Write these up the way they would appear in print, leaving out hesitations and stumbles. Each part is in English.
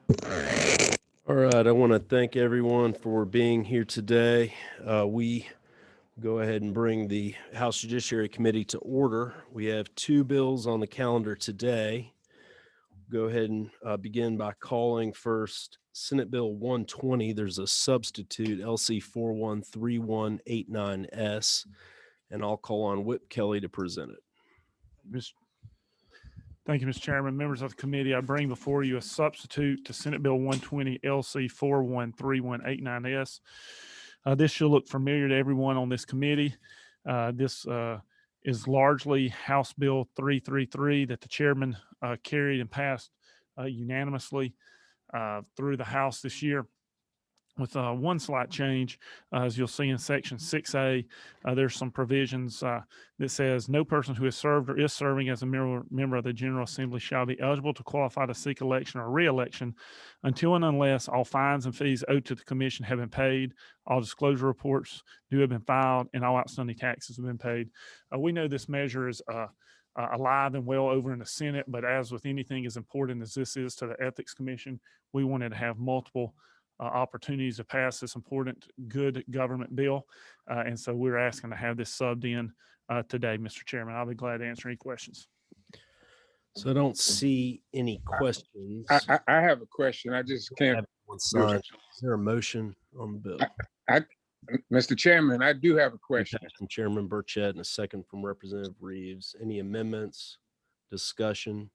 All right, I want to thank everyone for being here today. We go ahead and bring the House Judiciary Committee to order. We have two bills on the calendar today. Go ahead and begin by calling first Senate Bill 120. There's a substitute, LC 413189S, and I'll call on Whip Kelly to present it. Thank you, Mr. Chairman. Members of the committee, I bring before you a substitute to Senate Bill 120 LC 413189S. This should look familiar to everyone on this committee. This is largely House Bill 333 that the chairman carried and passed unanimously through the House this year, with one slight change. As you'll see in section 6A, there's some provisions that says no person who has served or is serving as a member of the General Assembly shall be eligible to qualify to seek election or re-election until and unless all fines and fees owed to the commission have been paid, all disclosure reports due have been filed, and all outstanding taxes have been paid. We know this measure is alive and well over in the Senate, but as with anything as important as this is to the Ethics Commission, we wanted to have multiple opportunities to pass this important, good government bill. And so we're asking to have this subbed in today, Mr. Chairman. I'll be glad to answer any questions. So I don't see any questions. I have a question. I just can't. Is there a motion on the bill? Mr. Chairman, I do have a question. From Chairman Burchett and a second from Representative Reeves. Any amendments, discussion?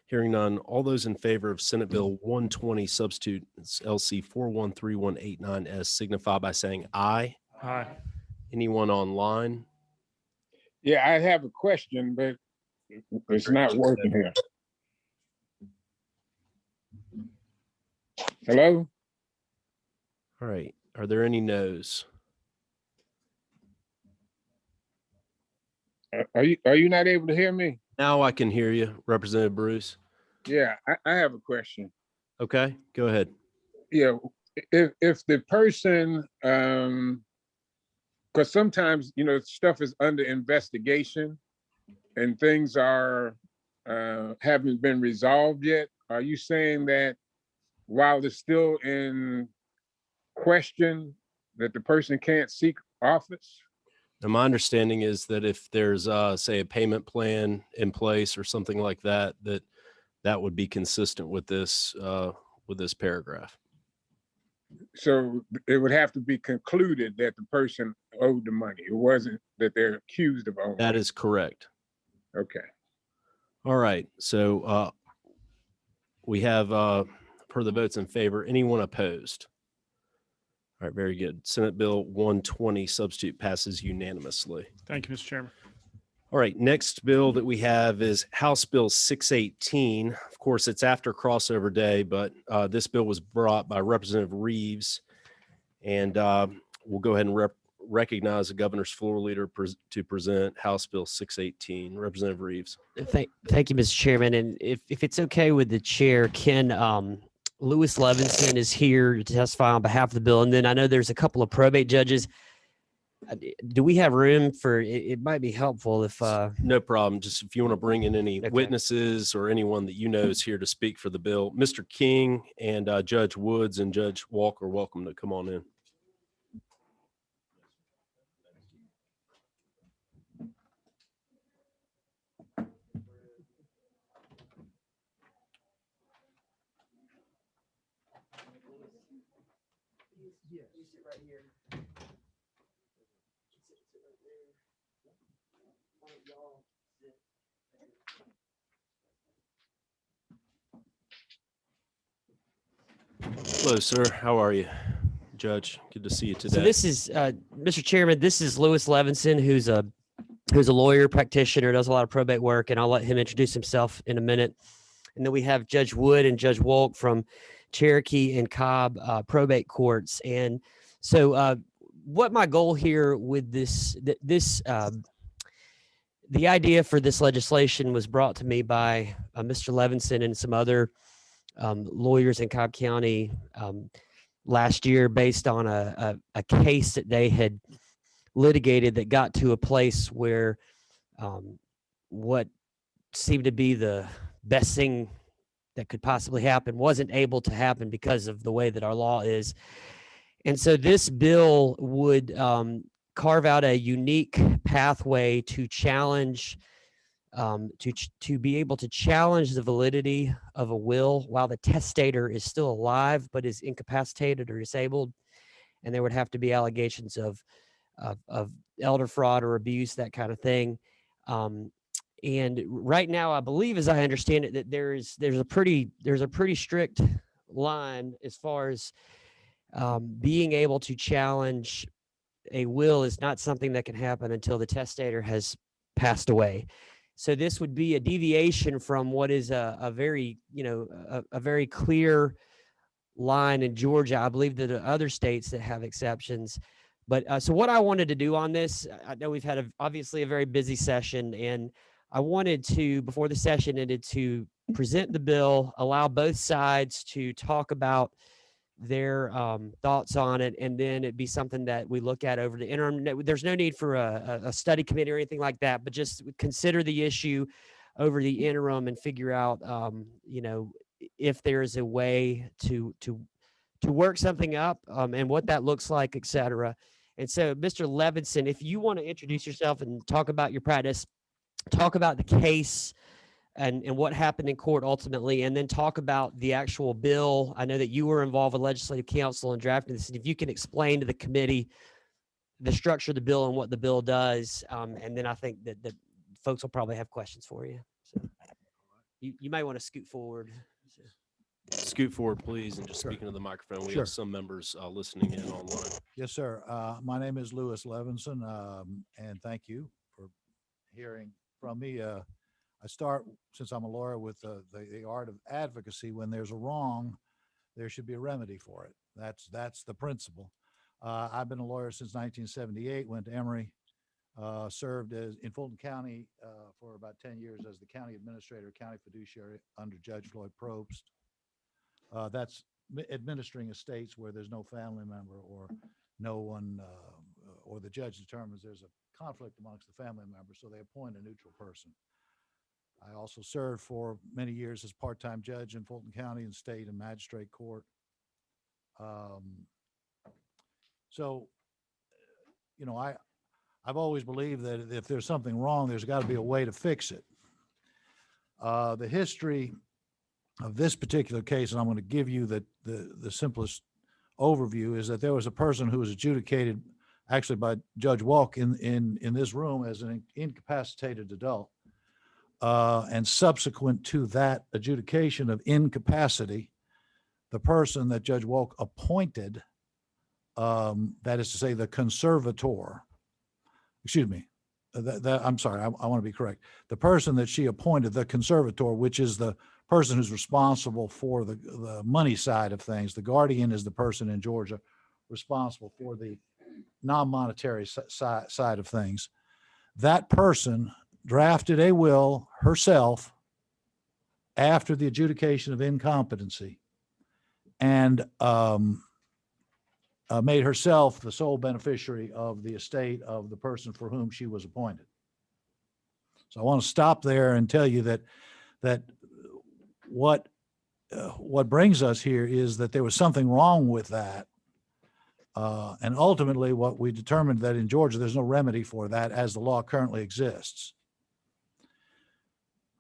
Hearing none, all those in favor of Senate Bill 120 substitute LC 413189S signify by saying aye. Aye. Anyone online? Yeah, I have a question, but it's not working here. Hello? All right. Are there any no's? Are you not able to hear me? Now I can hear you, Representative Bruce. Yeah, I have a question. Okay, go ahead. Yeah, if the person, because sometimes, stuff is under investigation and things are haven't been resolved yet. Are you saying that while it's still in question that the person can't seek office? Now, my understanding is that if there's, say, a payment plan in place or something like that, that would be consistent with this paragraph. So it would have to be concluded that the person owed the money. It wasn't that they're accused of owing. That is correct. Okay. All right. So we have, per the votes in favor, anyone opposed? All right, very good. Senate Bill 120 substitute passes unanimously. Thank you, Mr. Chairman. All right, next bill that we have is House Bill 618. Of course, it's after crossover day, but this bill was brought by Representative Reeves, and we'll go ahead and recognize the governor's floor leader to present House Bill 618. Representative Reeves. Thank you, Mr. Chairman. And if it's okay with the chair, Ken, Lewis Levinson is here to testify on behalf of the bill. And then I know there's a couple of probate judges. Do we have room for, it might be helpful if... No problem. Just if you want to bring in any witnesses or anyone that you know is here to speak for the bill. Mr. King and Judge Woods and Judge Walker are welcome to come on in. Hello, sir. How are you, Judge? Good to see you today. So this is, Mr. Chairman, this is Lewis Levinson, who's a lawyer, practitioner, does a lot of probate work, and I'll let him introduce himself in a minute. And then we have Judge Wood and Judge Wolk from Cherokee and Cobb probate courts. And so what my goal here with the idea for this legislation was brought to me by Mr. Levinson and some other lawyers in Cobb County last year based on a case that they had litigated that got to a place where what seemed to be the best thing that could possibly happen wasn't able to happen because of the way that our law is. And so this bill would carve out a unique pathway to challenge, to be able to challenge the validity of a will while the testator is still alive but is incapacitated or disabled. And there would have to be allegations of elder fraud or abuse, that kind of thing. And right now, I believe, as I understand it, that there's a pretty strict line as far as being able to challenge a will is not something that can happen until the testator has passed away. So this would be a deviation from what is a very, a very clear line in Georgia. I believe that there are other states that have exceptions. But so what I wanted to do on this, I know we've had obviously a very busy session, and I wanted to, before the session ended, to present the bill, allow both sides to talk about their thoughts on it, and then it'd be something that we look at over the interim. There's no need for a study committee or anything like that, but just consider the issue over the interim and figure out, if there is a way to work something up, and what that looks like, et cetera. And so, Mr. Levinson, if you want to introduce yourself and talk about your practice, talk about the case and what happened in court ultimately, and then talk about the actual bill. I know that you were involved with legislative counsel in drafting this. If you can explain to the committee the structure of the bill and what the bill does, and then I think that folks will probably have questions for you. So you might want to scoot forward. Scoot forward, please, and just Sure. speaking to the microphone. We Sure. have some members listening in online. Yes, sir. My name is Lewis Levinson, and thank you for hearing from me. I start, since I'm a lawyer, with the art of advocacy. When there's a wrong, there should be a remedy for it. That's the principle. I've been a lawyer since 1978, went to Emory, served in Fulton County for about 10 years as the county administrator, county fiduciary under Judge Floyd Probst. That's administering estates where there's no family member or no one, or the judge determines there's a conflict amongst the family members, so they appoint a neutral person. I also served for many years as part-time judge in Fulton County and state and magistrate court. So, I've always believed that if there's something wrong, there's got to be a way to fix it. The history of this particular case, and I'm going to give you the simplest overview, is that there was a person who was adjudicated actually by Judge Walk in this room as an incapacitated adult. And subsequent to that adjudication of incapacity, the person that Judge Walk appointed, that is to say the conservator, I'm sorry, I want to be correct. The person that she appointed, the conservator, which is the person who's responsible for the money side of things. The guardian is the person in Georgia responsible for the non-monetary side of things. That person drafted a will herself after the adjudication of incompetency and made herself the sole beneficiary of the estate of the person for whom she was appointed. So I want to stop there and tell you that what brings us here is that there was something wrong with that. And ultimately what we determined that in Georgia, there's no remedy for that as the law currently exists.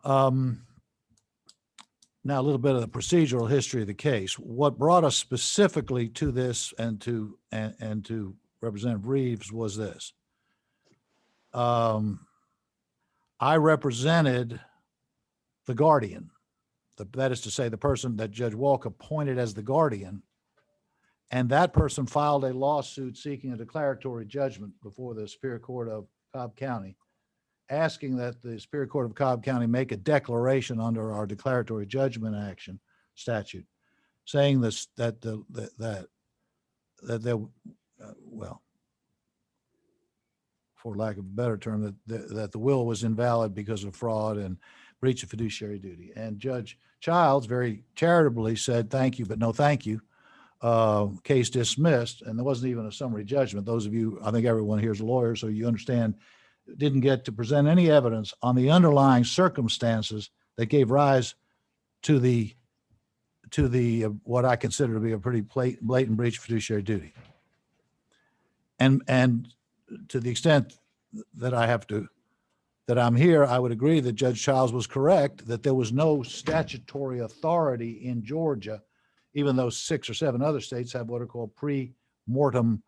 Now, a little bit of the procedural history of the case. What brought us specifically to this and to Representative Reeves was this. I represented the guardian, that is to say the person that Judge Walk appointed as the guardian, and that person filed a lawsuit seeking a declaratory judgment before the Superior Court of Cobb County, asking that the Superior Court of Cobb County make a declaration under our declaratory judgment action statute, saying this, that there, well, for lack of a better term, that the will was invalid because of fraud and breach of fiduciary duty. And Judge Childs very charitably said, thank you, but no thank you. Case dismissed, and there wasn't even a summary judgment. Those of you, I think everyone here is a lawyer, so you understand, didn't get to present any evidence on the underlying circumstances that gave rise to the to the what I consider to be a pretty blatant breach of fiduciary duty. And to the extent that that I'm here, I would agree that Judge Childs was correct, that there was no statutory authority in Georgia, even though 6 or 7 other states have what are called pre-mortem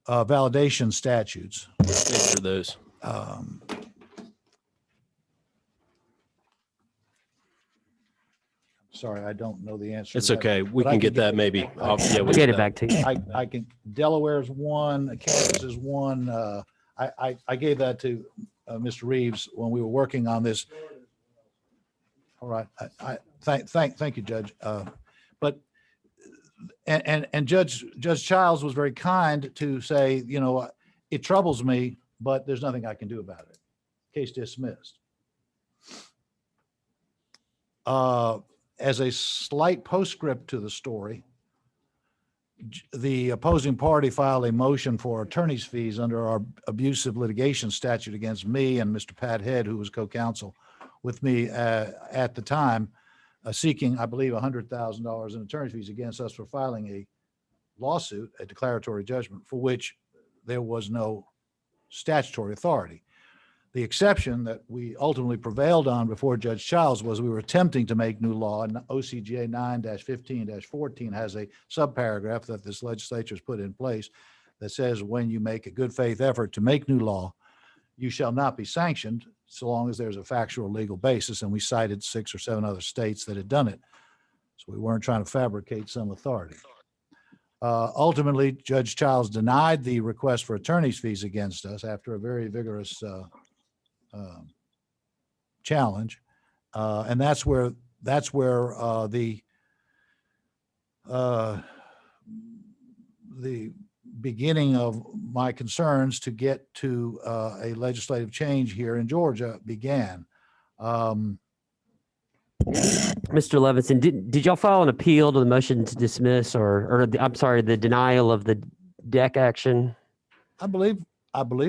validation statutes. Which are those? Sorry, I don't know the answer. It's to that, okay. We but I can get get- that maybe. Yeah, We'll get it back to you. I can, Delaware's one, Kansas is one. I gave that to Mr. Reeves when we were working on this. All right, thank you, Judge. But, and Judge Childs was very kind to say, you know, it troubles me, but there's nothing I can do about it. Case dismissed. As a slight postscript to the story, the opposing party filed a motion for attorney's fees under our abusive litigation statute against me and Mr. Pat Head, who was co-counsel with me at the time, seeking, I believe, $100,000 in attorney's fees against us for filing a lawsuit, a declaratory judgment, for which there was no statutory authority. The exception that we ultimately prevailed on before Judge Childs was we were attempting to make new law, and OCGA 9-15-14 has a subparagraph that this legislature has put in place that says when you make a good faith effort to make new law, you shall not be sanctioned so long as there's a factual legal basis. And we cited 6 or 7 other states that had done it. So we weren't trying to fabricate some authority. Ultimately, Judge Childs denied the request for attorney's fees against us after a very vigorous challenge, and that's where the beginning of my concerns to get to a legislative change here in Georgia began. Mr. Levinson, did y'all file an appeal to the motion to dismiss or I'm sorry, the denial of the deck action? I believe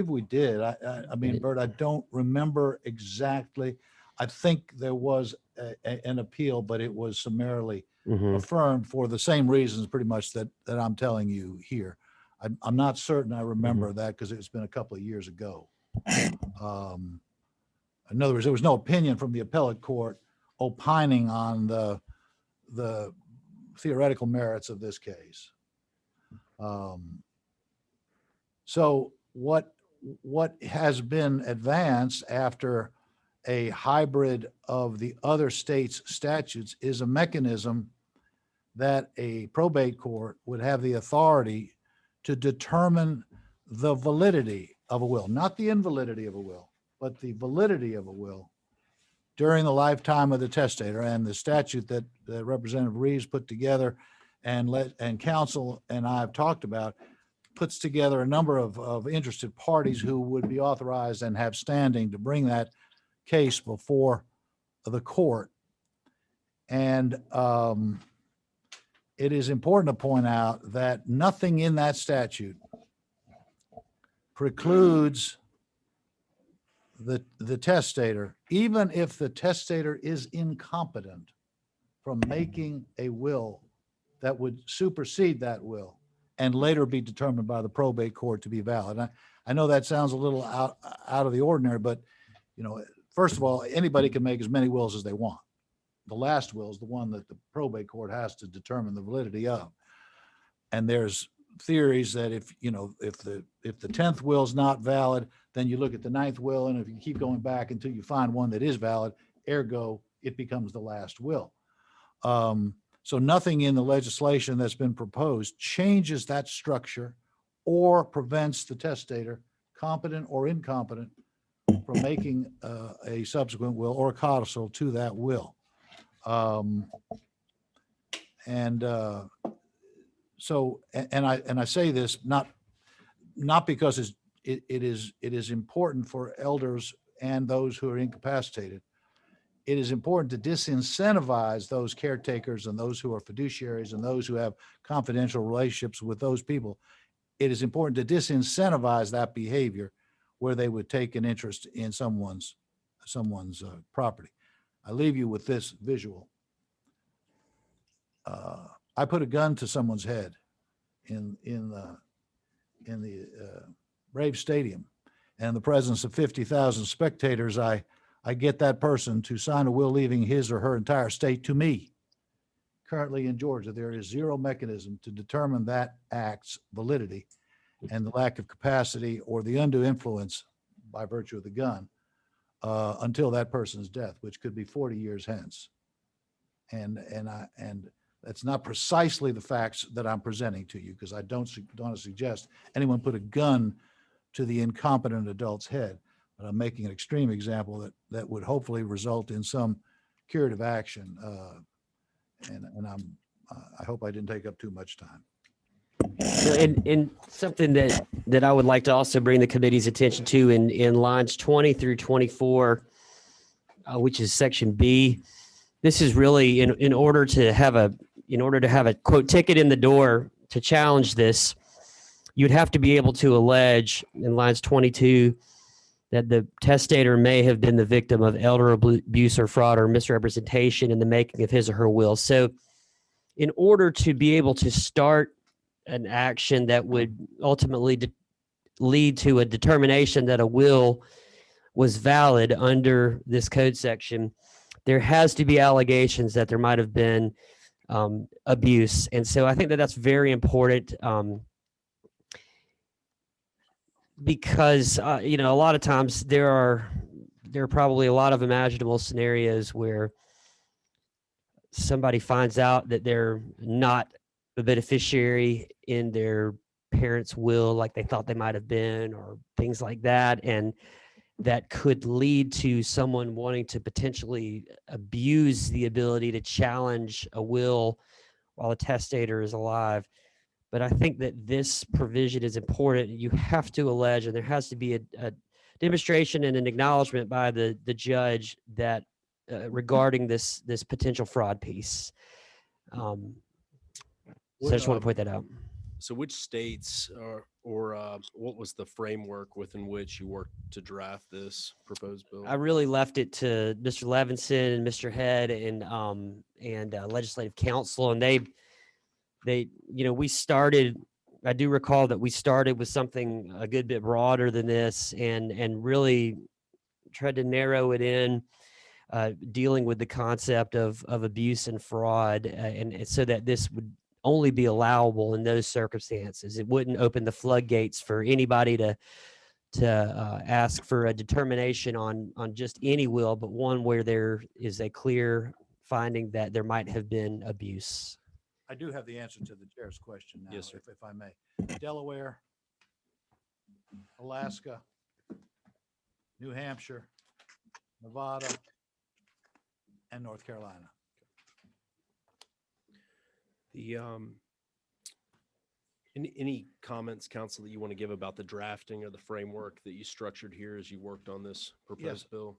we did. I mean, Bert, I don't remember exactly. I think there was an appeal, but it was summarily affirmed for the same reasons pretty much that I'm telling you here. I'm not certain I remember that because it's been a couple of years ago. In other words, there was no opinion from the appellate court opining on the theoretical merits of this case. So what has been advanced after a hybrid of the other states' statutes is a mechanism that a probate court would have the authority to determine the validity of a will, not the invalidity of a will, but the validity of a will during the lifetime of the testator. And the statute that Representative Reeves put together and counsel and I have talked about puts together a number of interested parties who would be authorized and have standing to bring that case before the court. And it is important to point out that nothing in that statute precludes the testator, even if the testator is incompetent, from making a will that would supersede that will and later be determined by the probate court to be valid. I know that sounds a little out of the ordinary, but you know, first of all, anybody can make as many wills as they want. The last will is the one that the probate court has to determine the validity of. And there's theories that if the 10th will is not valid, then you look at the 9th will, and if you keep going back until you find one that is valid, ergo, it becomes the last will. So nothing in the legislation that's been proposed changes that structure or prevents the testator, competent or incompetent, from making a subsequent will or codicil to that will. So I say this not because it is important for elders and those who are incapacitated. It is important to disincentivize those caretakers and those who are fiduciaries and those who have confidential relationships with those people. It is important to disincentivize that behavior where they would take an interest in someone's property. I leave you with this visual. I put a gun to someone's head in the Braves Stadium, and in the presence of 50,000 spectators, I get that person to sign a will leaving his or her entire estate to me. Currently in Georgia, there is zero mechanism to determine that act's validity and the lack of capacity or the undue influence by virtue of the gun until that person's death, which could be 40 years hence. And that's not precisely the facts that I'm presenting to you, because I don't want to suggest anyone put a gun to the incompetent adult's head, but I'm making an extreme example that would hopefully result in some curative action. And I hope I didn't take up too much time. And something that I would like to also bring the committee's attention to in lines 20 through 24, which is section B. This is really in order to have a quote ticket in the door to challenge this, you'd have to be able to allege in lines 22 that the testator may have been the victim of elder abuse or fraud or misrepresentation in the making of his or her will. So in order to be able to start an action that would ultimately lead to a determination that a will was valid under this code section, there has to be allegations that there might have been abuse. And so I think that that's very important because, a lot of times there are probably a lot of imaginable scenarios where somebody finds out that they're not a beneficiary in their parents' will like they thought they might have been, or things like that. And that could lead to someone wanting to potentially abuse the ability to challenge a will while the testator is alive. But I think that this provision is important. You have to allege, and there has to be a demonstration and an acknowledgement by the judge that regarding this potential fraud piece. So I just want to point that out. So which states or what was the framework within which you worked to draft this proposed bill? I really left it to Mr. Levinson and Mr. Head and legislative counsel, and they we started. I do recall that we started with something a good bit broader than this, and really tried to narrow it in, dealing with the concept of abuse and fraud, and so that this would only be allowable in those circumstances. It wouldn't open the floodgates for anybody to ask for a determination on just any will, but one where there is a clear finding that there might have been abuse. I do have the answer to the chair's question now, Yes, sir. if I may. Delaware, Alaska, New Hampshire, Nevada, and North Carolina. The any comments, council, that you want to give about the drafting or the framework that you structured here as you worked on this proposed bill?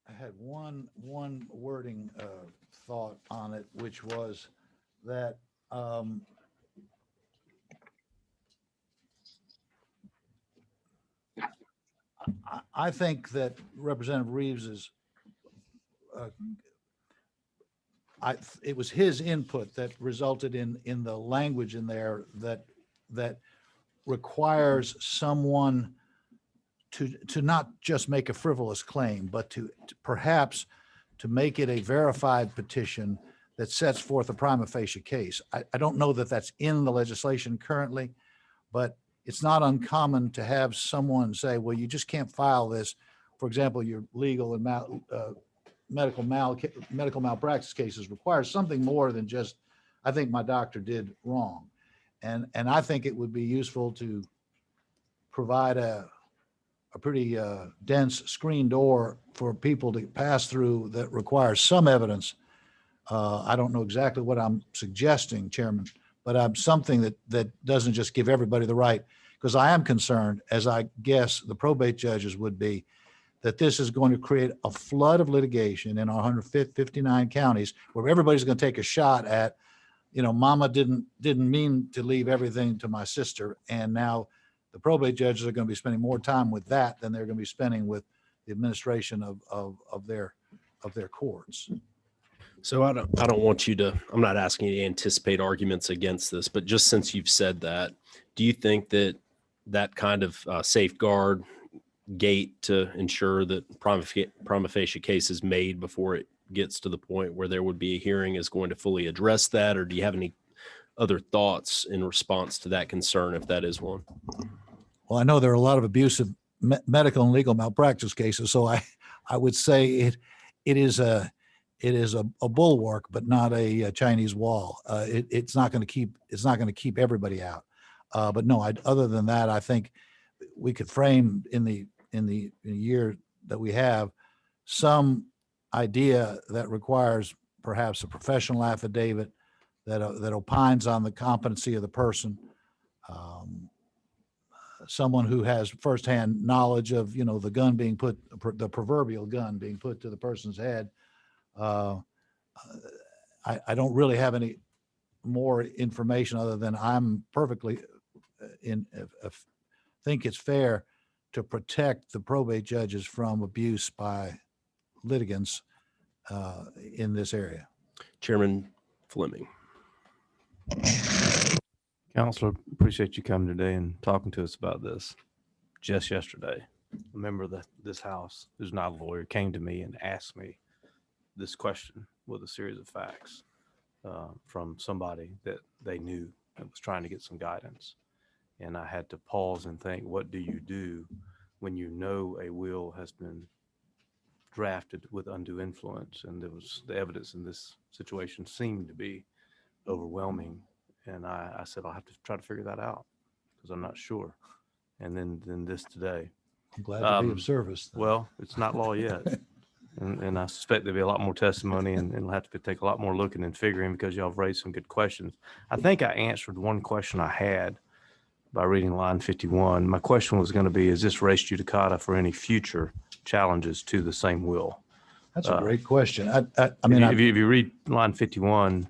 I had one wording thought on it, which was that I think that Representative Reeves is it was his input that resulted in the language in there that requires someone to not just make a frivolous claim, but to perhaps to make it a verified petition that sets forth a prima facie case. I don't know that that's in the legislation currently, but it's not uncommon to have someone say, well, you just can't file this. For example, your legal and medical malpractice cases require something more than just, I think my doctor did wrong. And I think it would be useful to provide a pretty dense screen door for people to pass through that requires some evidence. I don't know exactly what I'm suggesting, Chairman, but I'm something that doesn't just give everybody the right, because I am concerned, as I guess the probate judges would be, that this is going to create a flood of litigation in our 159 counties where everybody's going to take a shot at, mama didn't mean to leave everything to my sister. And now the probate judges are going to be spending more time with that than they're going to be spending with the administration of their their courts. So I don't want you to, I'm not asking you to anticipate arguments against this, but just since you've said that, do you think that that kind of safeguard gate to ensure that prima facie case is made before it gets to the point where there would be a hearing is going to fully address that? Or do you have any other thoughts in response to that concern, if that is one? Well, I know there are a lot of abusive medical and legal malpractice cases, so I would say it is a bulwark, but not a Chinese wall. It's not going to keep everybody out. But no, other than that, I think we could frame in the year that we have some idea that requires perhaps a professional affidavit that opines on the competency of the person. Someone who has firsthand knowledge of, the gun being put, the proverbial gun being put to the person's head. I don't really have any more information other than I'm perfectly think it's fair to protect the probate judges from abuse by litigants in this area. Chairman Fleming. Counselor, appreciate you coming today and talking to us about this. Just yesterday, a member of this house, who's not a lawyer, came to me and asked me this question with a series of facts from somebody that they knew and was trying to get some guidance. And I had to pause and think, what do you do when you know a will has been drafted with undue influence? And the evidence in this situation seemed to be overwhelming. And I said, I'll have to try to figure that out because I'm not sure. And then this today. I'm glad to be of service. Well, it's not law yet. and I suspect there'll be a lot more testimony and it'll have to take a lot more looking and figuring because y'all have raised some good questions. I think I answered one question I had by reading line 51. My question was going to be, is this res judicata for any future challenges to the same will? That's a great question. If you read line 51,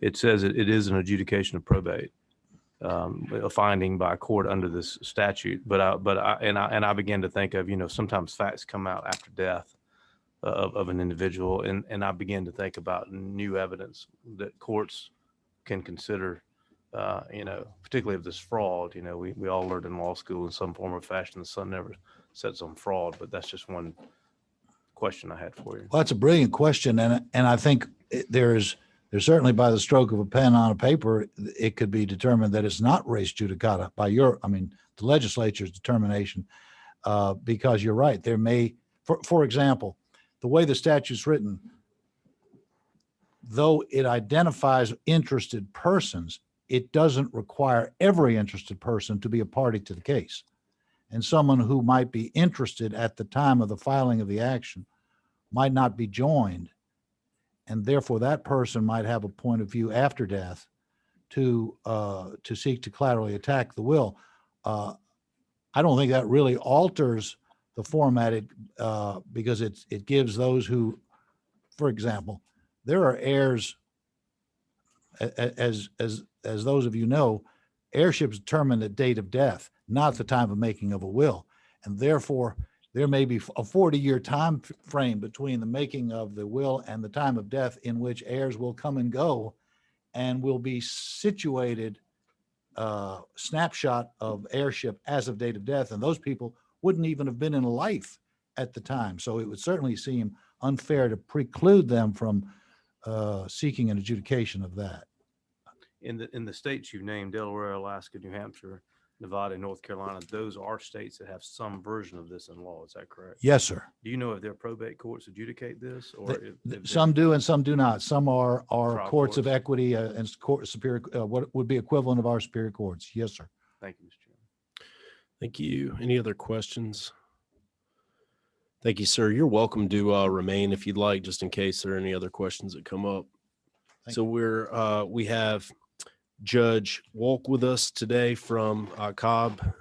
it says it is an adjudication of probate, a finding by a court under this statute. But I began to think of, sometimes facts come out after death of an individual, and I began to think about new evidence that courts can consider. Particularly of this fraud. We all learned in law school in some form or fashion the sun never sets on fraud. But that's just one question I had for you. Well, that's a brilliant question, and I think there's certainly by the stroke of a pen on a paper, it could be determined that it's not res judicata by the legislature's determination, because you're right. There may, for example, the way the statute's written, though it identifies interested persons, it doesn't require every interested person to be a party to the case. And someone who might be interested at the time of the filing of the action might not be joined. And therefore that person might have a point of view after death to seek to collaterally attack the will. I don't think that really alters the format because it gives those who, for example, there are heirs, as those of you know, heirship is determined at date of death, not the time of making of a will. And therefore, there may be a 40-year time frame between the making of the will and the time of death in which heirs will come and go and will be situated snapshot of heirship as of date of death. And those people wouldn't even have been in life at the time. So it would certainly seem unfair to preclude them from seeking an adjudication of that. In the states you named, Delaware, Alaska, New Hampshire, Nevada, and North Carolina, those are states that have some version of this in law. Is that correct? Yes, sir. Do you know if their probate courts adjudicate this, or if Some do and some do not. Some are courts of courts. equity and court superior, what would be equivalent of our superior courts. Yes, sir. Thank you, Mr. Chairman. Thank you. Any other questions? Thank you, sir. You're welcome to remain if you'd like, just in case there are any other questions that come up. Thank So we have Judge Wolk with us today from Cobb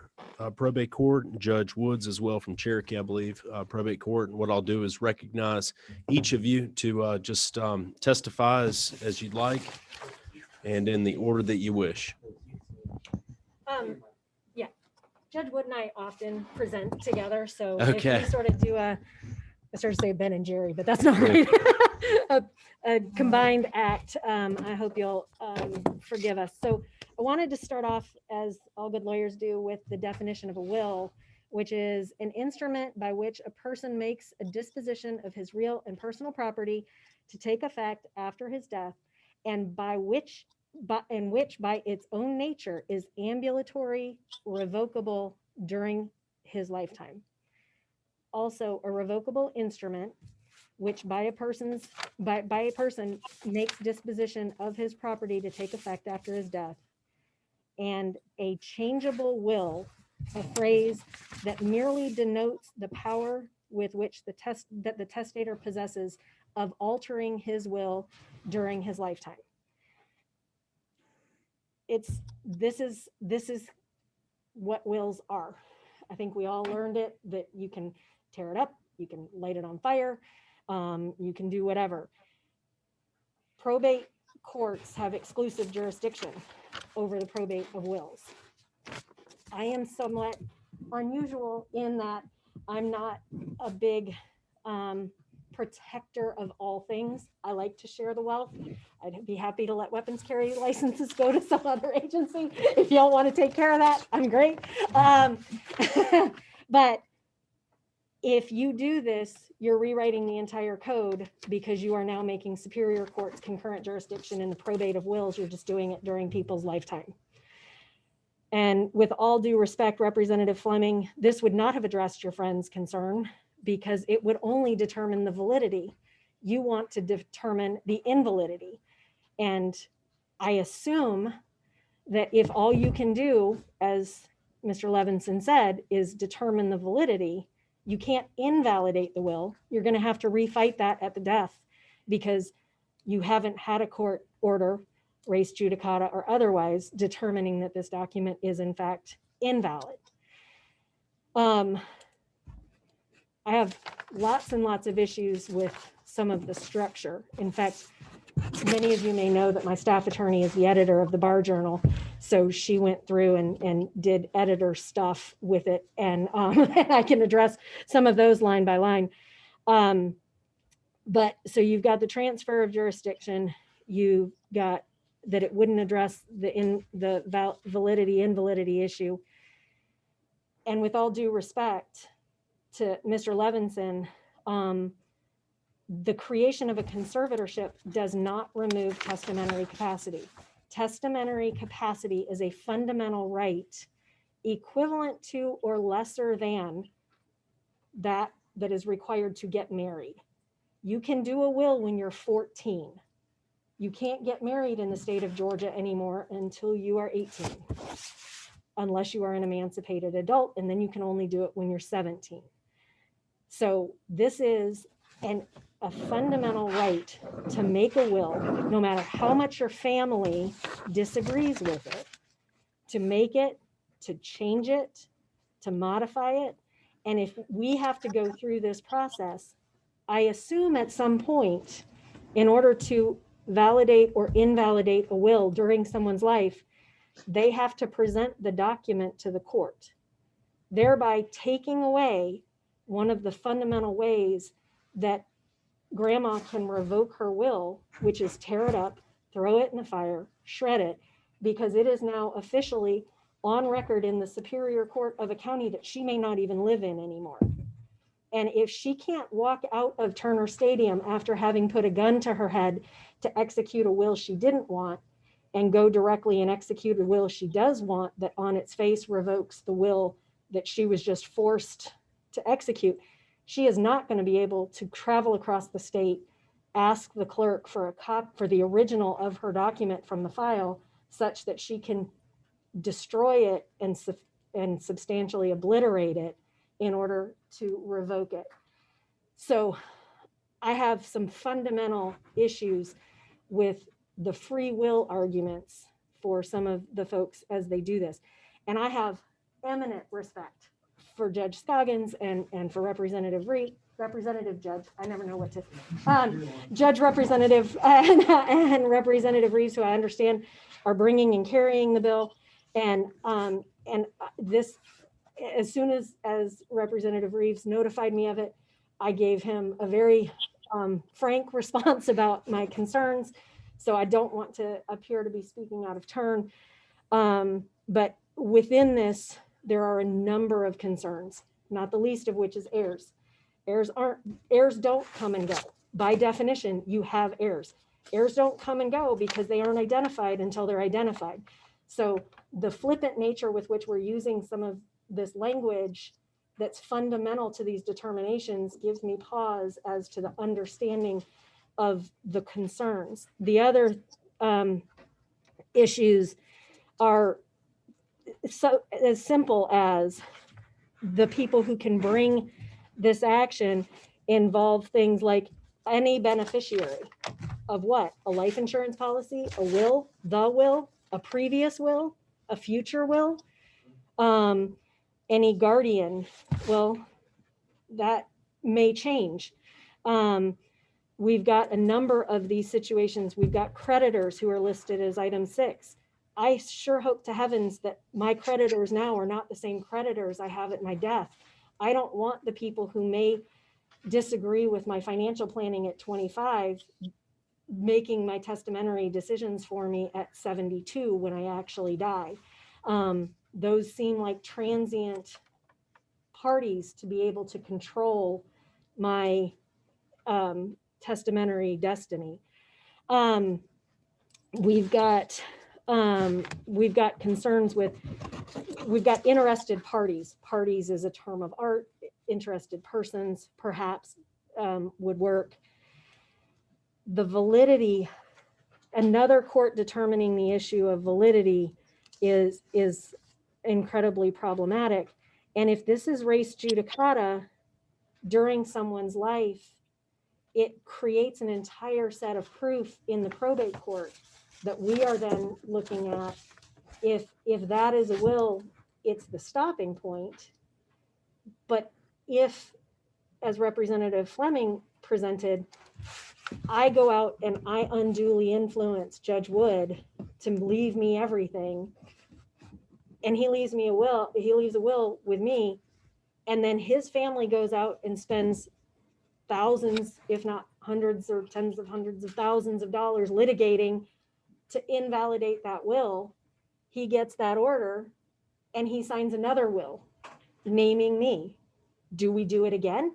Probate Court, and Judge Woods as well from Cherokee, I believe, Probate Court. And what I'll do is recognize each of you to just testify as you'd like and in the order that you wish. Yeah, Judge Wood and I often present together, so Okay. if we sort of do a I started to say Ben and Jerry, but that's not right. a combined act. I hope you'll forgive us. So I wanted to start off, as all good lawyers do, with the definition of a will, which is an instrument by which a person makes a disposition of his real and personal property to take effect after his death, and which by its own nature is ambulatory, revocable during his lifetime. Also, a revocable instrument which by a person makes disposition of his property to take effect after his death, and a changeable will, a phrase that merely denotes the power with which the testator possesses of altering his will during his lifetime. This is what wills are. I think we all learned it, that you can tear it up, you can light it on fire, you can do whatever. Probate courts have exclusive jurisdiction over the probate of wills. I am somewhat unusual in that I'm not a big protector of all things. I like to share the wealth. I'd be happy to let weapons carry licenses go to some other agency. If y'all want to take care of that, I'm great. But if you do this, you're rewriting the entire code, because you are now making superior courts concurrent jurisdiction in the probate of wills. You're just doing it during people's lifetime. And with all due respect, Representative Fleming, this would not have addressed your friend's concern, because it would only determine the validity. You want to determine the invalidity. And I assume that if all you can do, as Mr. Levinson said, is determine the validity, you can't invalidate the will. You're going to have to refight that at the death, because you haven't had a court order, res judicata or otherwise, determining that this document is in fact invalid. I have lots and lots of issues with some of the structure. In fact, many of you may know that my staff attorney is the editor of the Bar Journal. So she went through and did editor stuff with it. And I can address some of those line by line. But so you've got the transfer of jurisdiction. You've got that it wouldn't address the validity, invalidity issue. And with all due respect to Mr. Levinson, the creation of a conservatorship does not remove testamentary capacity. Testamentary capacity is a fundamental right equivalent to or lesser than that is required to get married. You can do a will when you're 14. You can't get married in the state of Georgia anymore until you are 18, unless you are an emancipated adult, and then you can only do it when you're 17. So this is a fundamental right to make a will, no matter how much your family disagrees with it, to make it, to change it, to modify it. And if we have to go through this process, I assume at some point, in order to validate or invalidate a will during someone's life, they have to present the document to the court, thereby taking away one of the fundamental ways that grandma can revoke her will, which is tear it up, throw it in the fire, shred it, because it is now officially on record in the Superior Court of a county that she may not even live in anymore. And if she can't walk out of Turner Stadium after having put a gun to her head to execute a will she didn't want, and go directly and execute a will she does want that on its face revokes the will that she was just forced to execute, she is not going to be able to travel across the state, ask the clerk for for the original of her document from the file, such that she can destroy it and substantially obliterate it in order to revoke it. So I have some fundamental issues with the free will arguments for some of the folks as they do this. And I have eminent respect for Judge Scoggins and for Representative Judge, I never know what to, Judge Representative and Representative Reeves, who I understand are bringing and carrying the bill. And this, as soon as Representative Reeves notified me of it, I gave him a very frank response about my concerns. So I don't want to appear to be speaking out of turn. But within this, there are a number of concerns, not the least of which is heirs. Heirs don't come and go. By definition, you have heirs. Heirs don't come and go because they aren't identified until they're identified. So the flippant nature with which we're using some of this language that's fundamental to these determinations gives me pause as to the understanding of the concerns. The other issues are so as simple as the people who can bring this action involve things like any beneficiary of what? A life insurance policy, a will, a previous will, a future will, any guardian. Well, that may change. We've got a number of these situations. We've got creditors who are listed as item 6. I sure hope to heavens that my creditors now are not the same creditors I have at my death. I don't want the people who may disagree with my financial planning at 25 making my testamentary decisions for me at 72 when I actually die. Those seem like transient parties to be able to control my testamentary destiny. We've got concerns with, we've got interested parties. Parties is a term of art. Interested persons perhaps would work. The validity, another court determining the issue of validity is incredibly problematic. And if this is res judicata during someone's life, it creates an entire set of proof in the probate court that we are then looking at. If that is a will, it's the stopping point. But if, as Representative Fleming presented, I go out and I unduly influence Judge Wood to leave me everything, and he leaves a will with me, and then his family goes out and spends thousands, if not hundreds or tens of hundreds of thousands of dollars litigating to invalidate that will. He gets that order and he signs another will naming me. Do we do it again?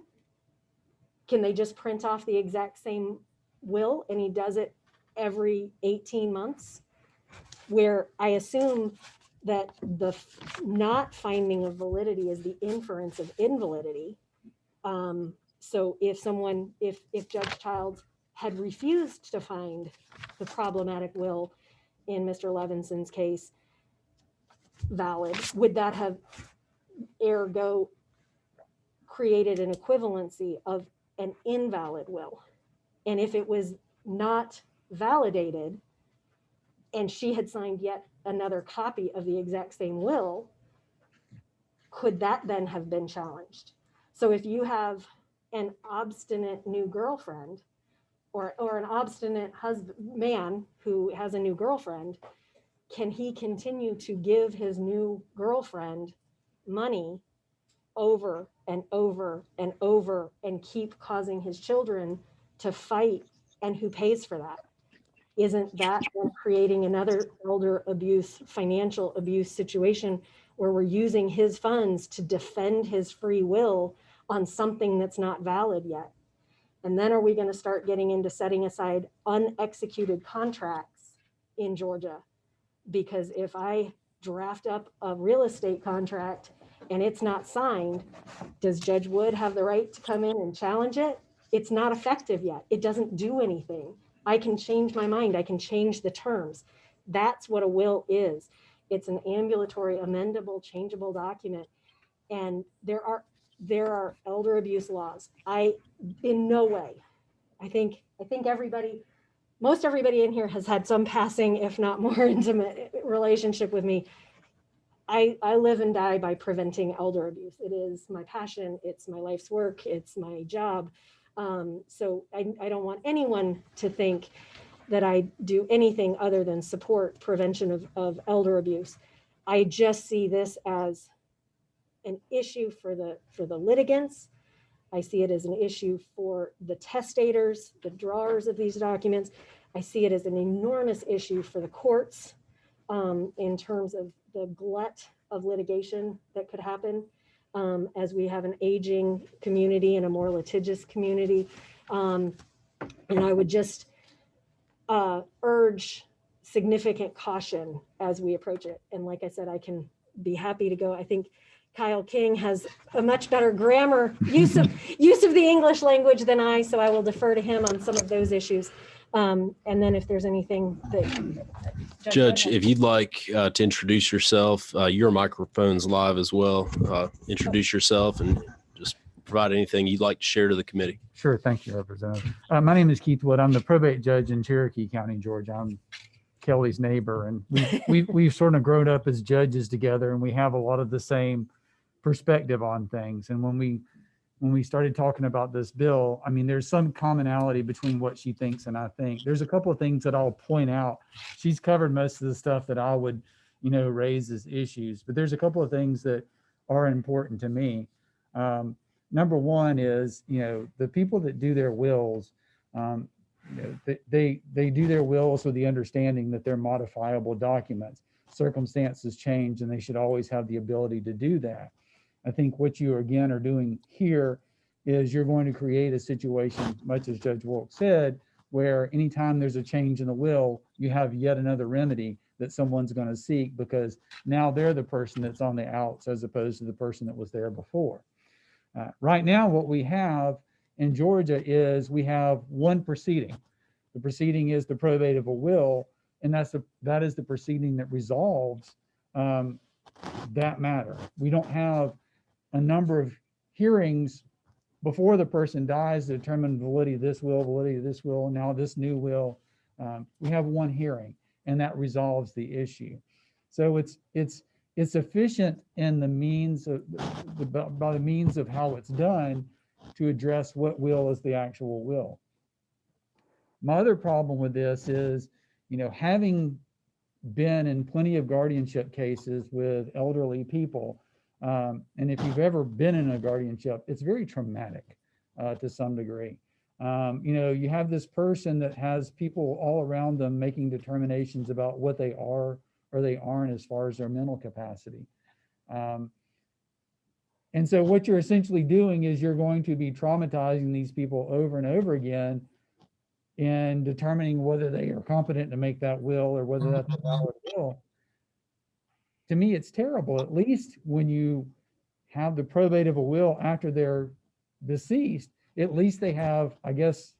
Can they just print off the exact same will and he does it every 18 months? Where I assume that the not finding of validity is the inference of invalidity. So if Judge Childs had refused to find the problematic will in Mr. Levinson's case valid, would that have ergo created an equivalency of an invalid will? And if it was not validated and she had signed yet another copy of the exact same will, could that then have been challenged? So if you have an obstinate new girlfriend or an obstinate man who has a new girlfriend, can he continue to give his new girlfriend money over and over and over and keep causing his children to fight? And who pays for that? Isn't that creating another elder abuse, financial abuse situation where we're using his funds to defend his free will on something that's not valid yet? And then are we going to start getting into setting aside unexecuted contracts in Georgia? Because if I draft up a real estate contract and it's not signed, does Judge Wood have the right to come in and challenge it? It's not effective yet. It doesn't do anything. I can change my mind. I can change the terms. That's what a will is. It's an ambulatory, amendable, changeable document. And there are elder abuse laws. In no way, I think most everybody in here has had some passing, if not more intimate relationship with me. I live and die by preventing elder abuse. It is my passion. It's my life's work. It's my job. So I don't want anyone to think that I do anything other than support prevention of elder abuse. I just see this as an issue for the litigants, I see it as an issue for the testators, the drawers of these documents. I see it as an enormous issue for the courts in terms of the glut of litigation that could happen as we have an aging community and a more litigious community. And I would just urge significant caution as we approach it. And like I said, I can be happy to go. I think Kyle King has a much better grammar use of the English language than I, so I will defer to him on some of those issues. And then if there's anything that Judge, if you'd like to introduce yourself, your microphone's live as well. Introduce yourself and just provide anything you'd like to share to the committee. Sure. Thank you, Representative. My name is Keith Wood. I'm the probate judge in Cherokee County, Georgia. I'm Kelly's neighbor, and we've sort of grown up as judges together, and we have a lot of the same perspective on things. And when we started talking about this bill, I mean, there's some commonality between what she thinks and I think. There's a couple of things that I'll point out. She's covered most of the stuff that I would, raise as issues, but there's a couple of things that are important to me. Number one is, the people that do their wills, they do their wills with the understanding that they're modifiable documents. Circumstances change, and they should always have the ability to do that. I think what you again are doing here is you're going to create a situation, much as Judge Wolk said, where anytime there's a change in the will, you have yet another remedy that someone's going to seek, because now they're the person that's on the outs as opposed to the person that was there before. Right now, what we have in Georgia is we have one proceeding. The proceeding is the probate of a will, and that is the proceeding that resolves that matter. We don't have a number of hearings before the person dies to determine validity of this will, and now this new will. We have one hearing, and that resolves the issue. So it's efficient in the means of by the means of how it's done to address what will is the actual will. My other problem with this is, having been in plenty of guardianship cases with elderly people, and if you've ever been in a guardianship, it's very traumatic to some degree. You have this person that has people all around them making determinations about what they are or they aren't as far as their mental capacity. And so what you're essentially doing is you're going to be traumatizing these people over and over again in determining whether they are competent to make that will or whether that's a valid will. To me, it's terrible. At least when you have the probate of a will after they're deceased, at least they have, I guess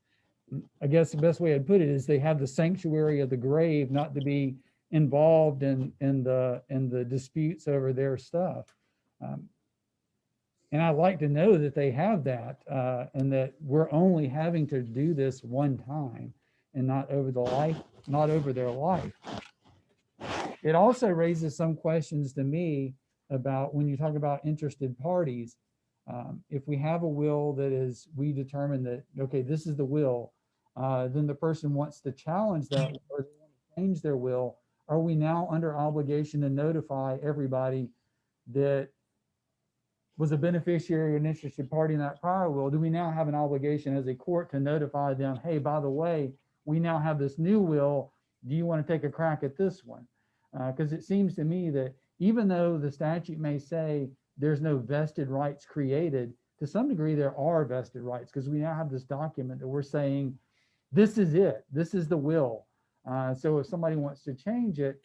the best way I'd put it is they have the sanctuary of the grave not to be involved in the disputes over their stuff. And I'd like to know that they have that and that we're only having to do this one time and not over their life. It also raises some questions to me about when you talk about interested parties. If we have a will that is, we determine that, okay, this is the will, then the person wants to challenge that or they want to change their will. Are we now under obligation to notify everybody that was a beneficiary or an interested party in that prior will? Do we now have an obligation as a court to notify them, hey, by the way, we now have this new will. Do you want to take a crack at this one? Because it seems to me that even though the statute may say there's no vested rights created, to some degree there are vested rights, because we now have this document that we're saying, this is it, this is the will. So if somebody wants to change it,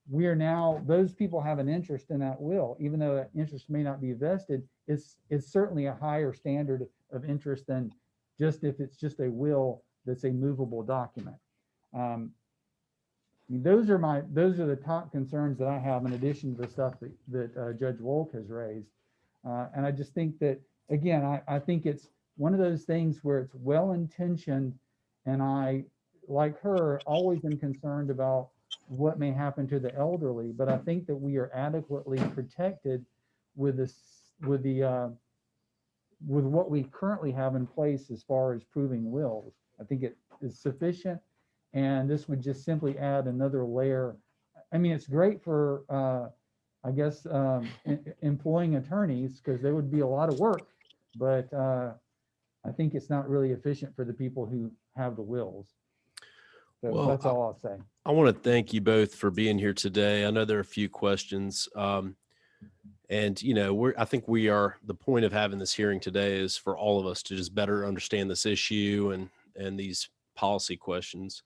we are now, those people have an interest in that will, even though that interest may not be vested. It's certainly a higher standard of interest than just if it's just a will that's a movable document. Those are the top concerns that I have, in addition to the stuff that Judge Wolk has raised. And I just think that, again, I think it's one of those things where it's well-intentioned, and I, like her, always am concerned about what may happen to the elderly, but I think that we are adequately protected with what we currently have in place as far as proving wills. I think it is sufficient, and this would just simply add another layer. I mean, it's great for, I guess, employing attorneys, because there would be a lot of work, but I think it's not really efficient for the people who have the wills. So Well, that's all I'll say. I want to thank you both for being here today. I know there are a few questions. And, you know, I think the point of having this hearing today is for all of us to just better understand this issue and these policy questions.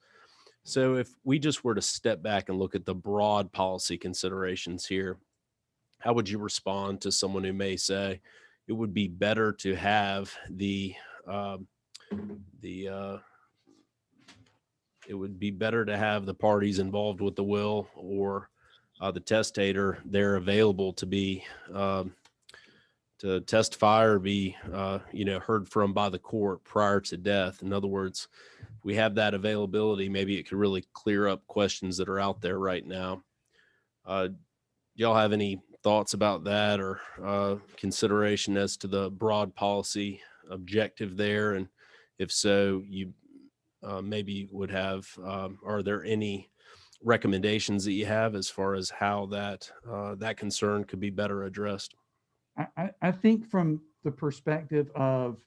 So if we just were to step back and look at the broad policy considerations here, how would you respond to someone who may say it would be better to have it would be better to have the parties involved with the will or the testator there available to be to testify or be heard from by the court prior to death? In other words, if we have that availability, maybe it could really clear up questions that are out there right now. Do y'all have any thoughts about that or consideration as to the broad policy objective there? And if so, you maybe would have, are there any recommendations that you have as far as how that concern could be better addressed? I think from the perspective of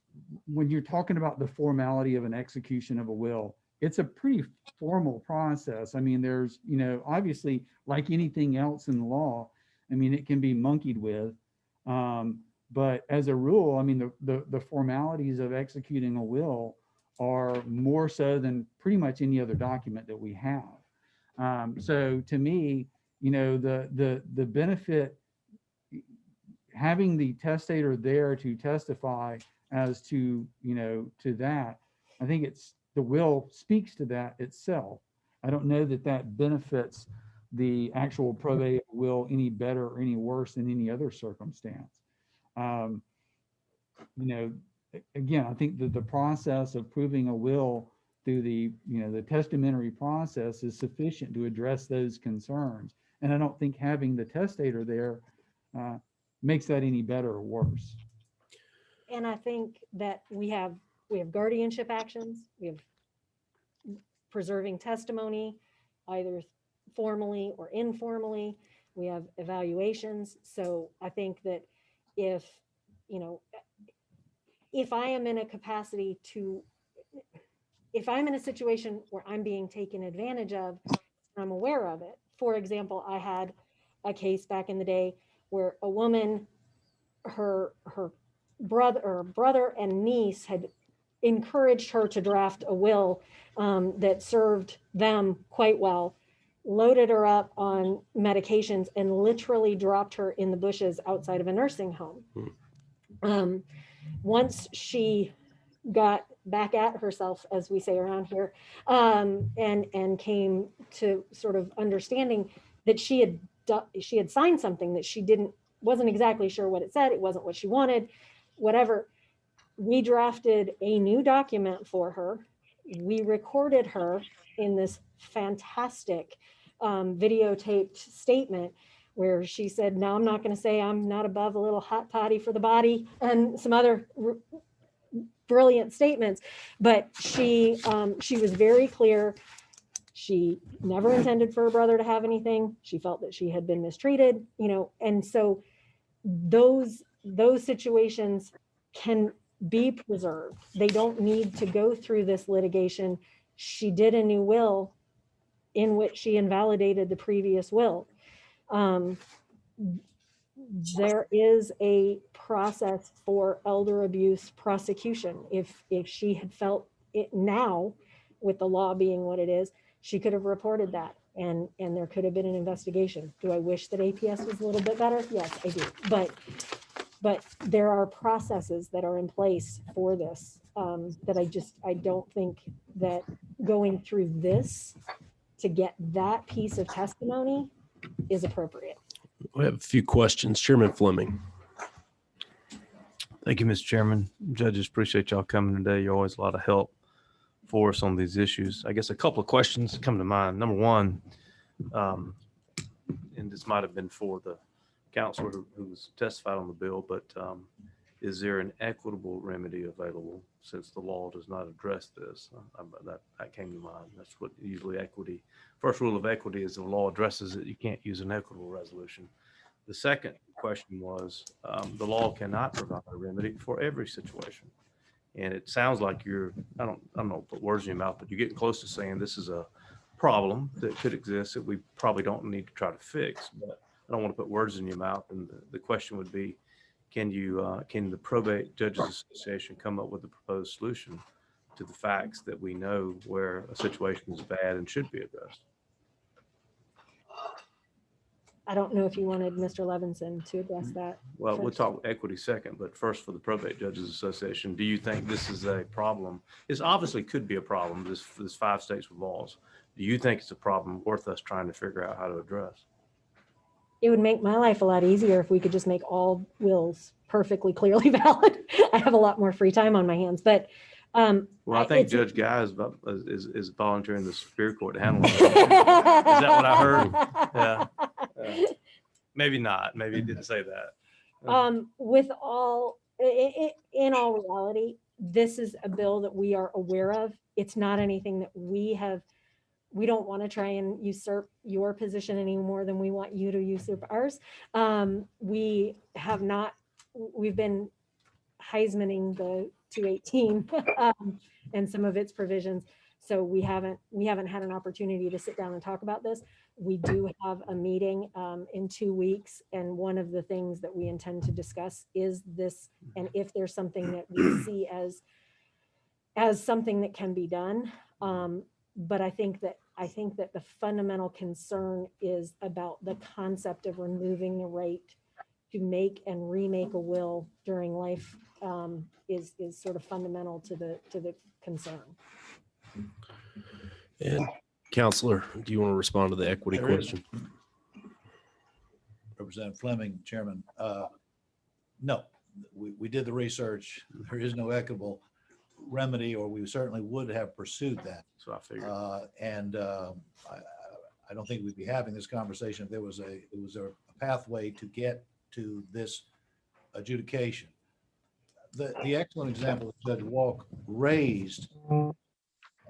when you're talking about the formality of an execution of a will, it's a pretty formal process. I mean, there's, obviously, like anything else in the law, I mean, it can be monkeyed with. But as a rule, I mean, the formalities of executing a will are more so than pretty much any other document that we have. So to me, the benefit, having the testator there to testify as to, to that, I think the will speaks to that itself. I don't know that benefits the actual probate will any better or any worse than any other circumstance. Again, I think that the process of proving a will through the testamentary process is sufficient to address those concerns. And I don't think having the testator there makes that any better or worse. And I think that we have guardianship actions, we have preserving testimony, either formally or informally, we have evaluations. So I think that if I am in a capacity if I'm in a situation where I'm being taken advantage of, I'm aware of it. For example, I had a case back in the day where a woman, her brother and niece had encouraged her to draft a will that served them quite well, loaded her up on medications, and literally dropped her in the bushes outside of a nursing home. Once she got back at herself, as we say around here, and came to sort of understanding that she had signed something that wasn't exactly sure what it said. It wasn't what she wanted, whatever. We drafted a new document for her. We recorded her in this fantastic videotaped statement where she said, "No, I'm not going to say I'm not above a little hot toddy for the body," and some other brilliant statements. But she was very clear. She never intended for her brother to have anything. She felt that she had been mistreated, and so those situations can be preserved. They don't need to go through this litigation. She did a new will in which she invalidated the previous will. There is a process for elder abuse prosecution. If she had felt it now, with the law being what it is, she could have reported that, and there could have been an investigation. Do I wish that APS was a little bit better? Yes, I do. But there are processes that are in place for this that I don't think that going through this to get that piece of testimony is appropriate. We have a few questions. Chairman Fleming. Thank you, Mr. Chairman. Judges, appreciate y'all coming today. You're always a lot of help for us on these issues. I guess a couple of questions come to mind. Number one, and this might have been for the counselor who's testified on the bill, but is there an equitable remedy available since the law does not address this? That came to mind. That's what usually first rule of equity is the law addresses it. You can't use an equitable resolution. The second question was, the law cannot provide a remedy for every situation. And it sounds like I don't know, put words in your mouth, but you're getting close to saying this is a problem that could exist that we probably don't need to try to fix. But I don't want to put words in your mouth. And the question would be, can the Probate Judges Association come up with a proposed solution to the facts that we know where a situation is bad and should be addressed? I don't know if you wanted Mr. Levinson to address that. Well, we'll first. talk equity second, but first for the Probate Judges Association, do you think this is a problem? This obviously could be a problem, this 5 states with laws. Do you think it's a problem worth us trying to figure out how to address? It would make my life a lot easier if we could just make all wills perfectly clearly valid. I have a lot more free time on my hands, but Well, I think it's- Judge Guy is volunteering the Superior Court to handle it. Is that what I heard? Yeah. Maybe not. Maybe he didn't say that. With all, in all reality, this is a bill that we are aware of. It's not anything that we don't want to try and usurp your position any more than we want you to usurp ours. We've been Heismaning the 218 and some of its provisions. So we haven't had an opportunity to sit down and talk about this. We do have a meeting in 2 weeks, and one of the things that we intend to discuss is this, and if there's something that we see as something that can be done. But I think that the fundamental concern is about the concept of removing the right to make and remake a will during life is sort of fundamental to the concern. And Counselor, do you want to respond to the equity There is. question? Representative Fleming, Chairman. No, we did the research. There is no equitable remedy, or we certainly would have pursued that. So I figured. I don't think we'd be having this conversation if there was a pathway to get to this adjudication. The excellent example that Judge Walk raised, and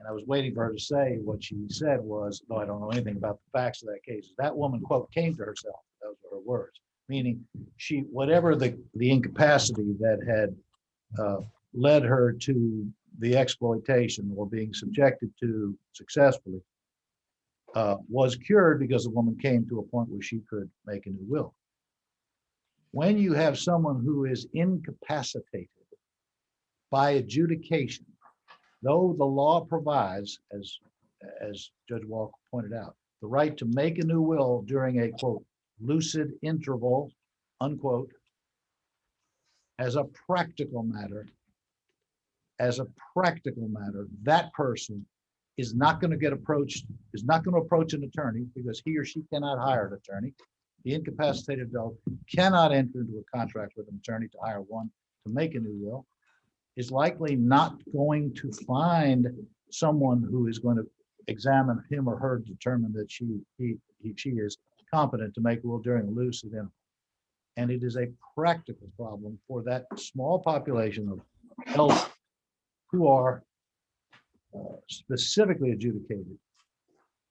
I was waiting for her to say what she said was, though I don't know anything about the facts of that case, that woman, quote, came to herself. Those were her words, meaning whatever the incapacity that had led her to the exploitation or being subjected to successfully was cured because the woman came to a point where she could make a new will. When you have someone who is incapacitated by adjudication, though the law provides, as Judge Walker pointed out, the right to make a new will during a, quote, lucid interval, unquote, as a practical matter, that person is not going to approach an attorney because he or she cannot hire an attorney. The incapacitated adult cannot enter into a contract with an attorney to hire one to make a new will, is likely not going to find someone who is going to examine him or her to determine that she is competent to make a will during a lucid interval. And it is a practical problem for that small population of adults who are specifically adjudicated,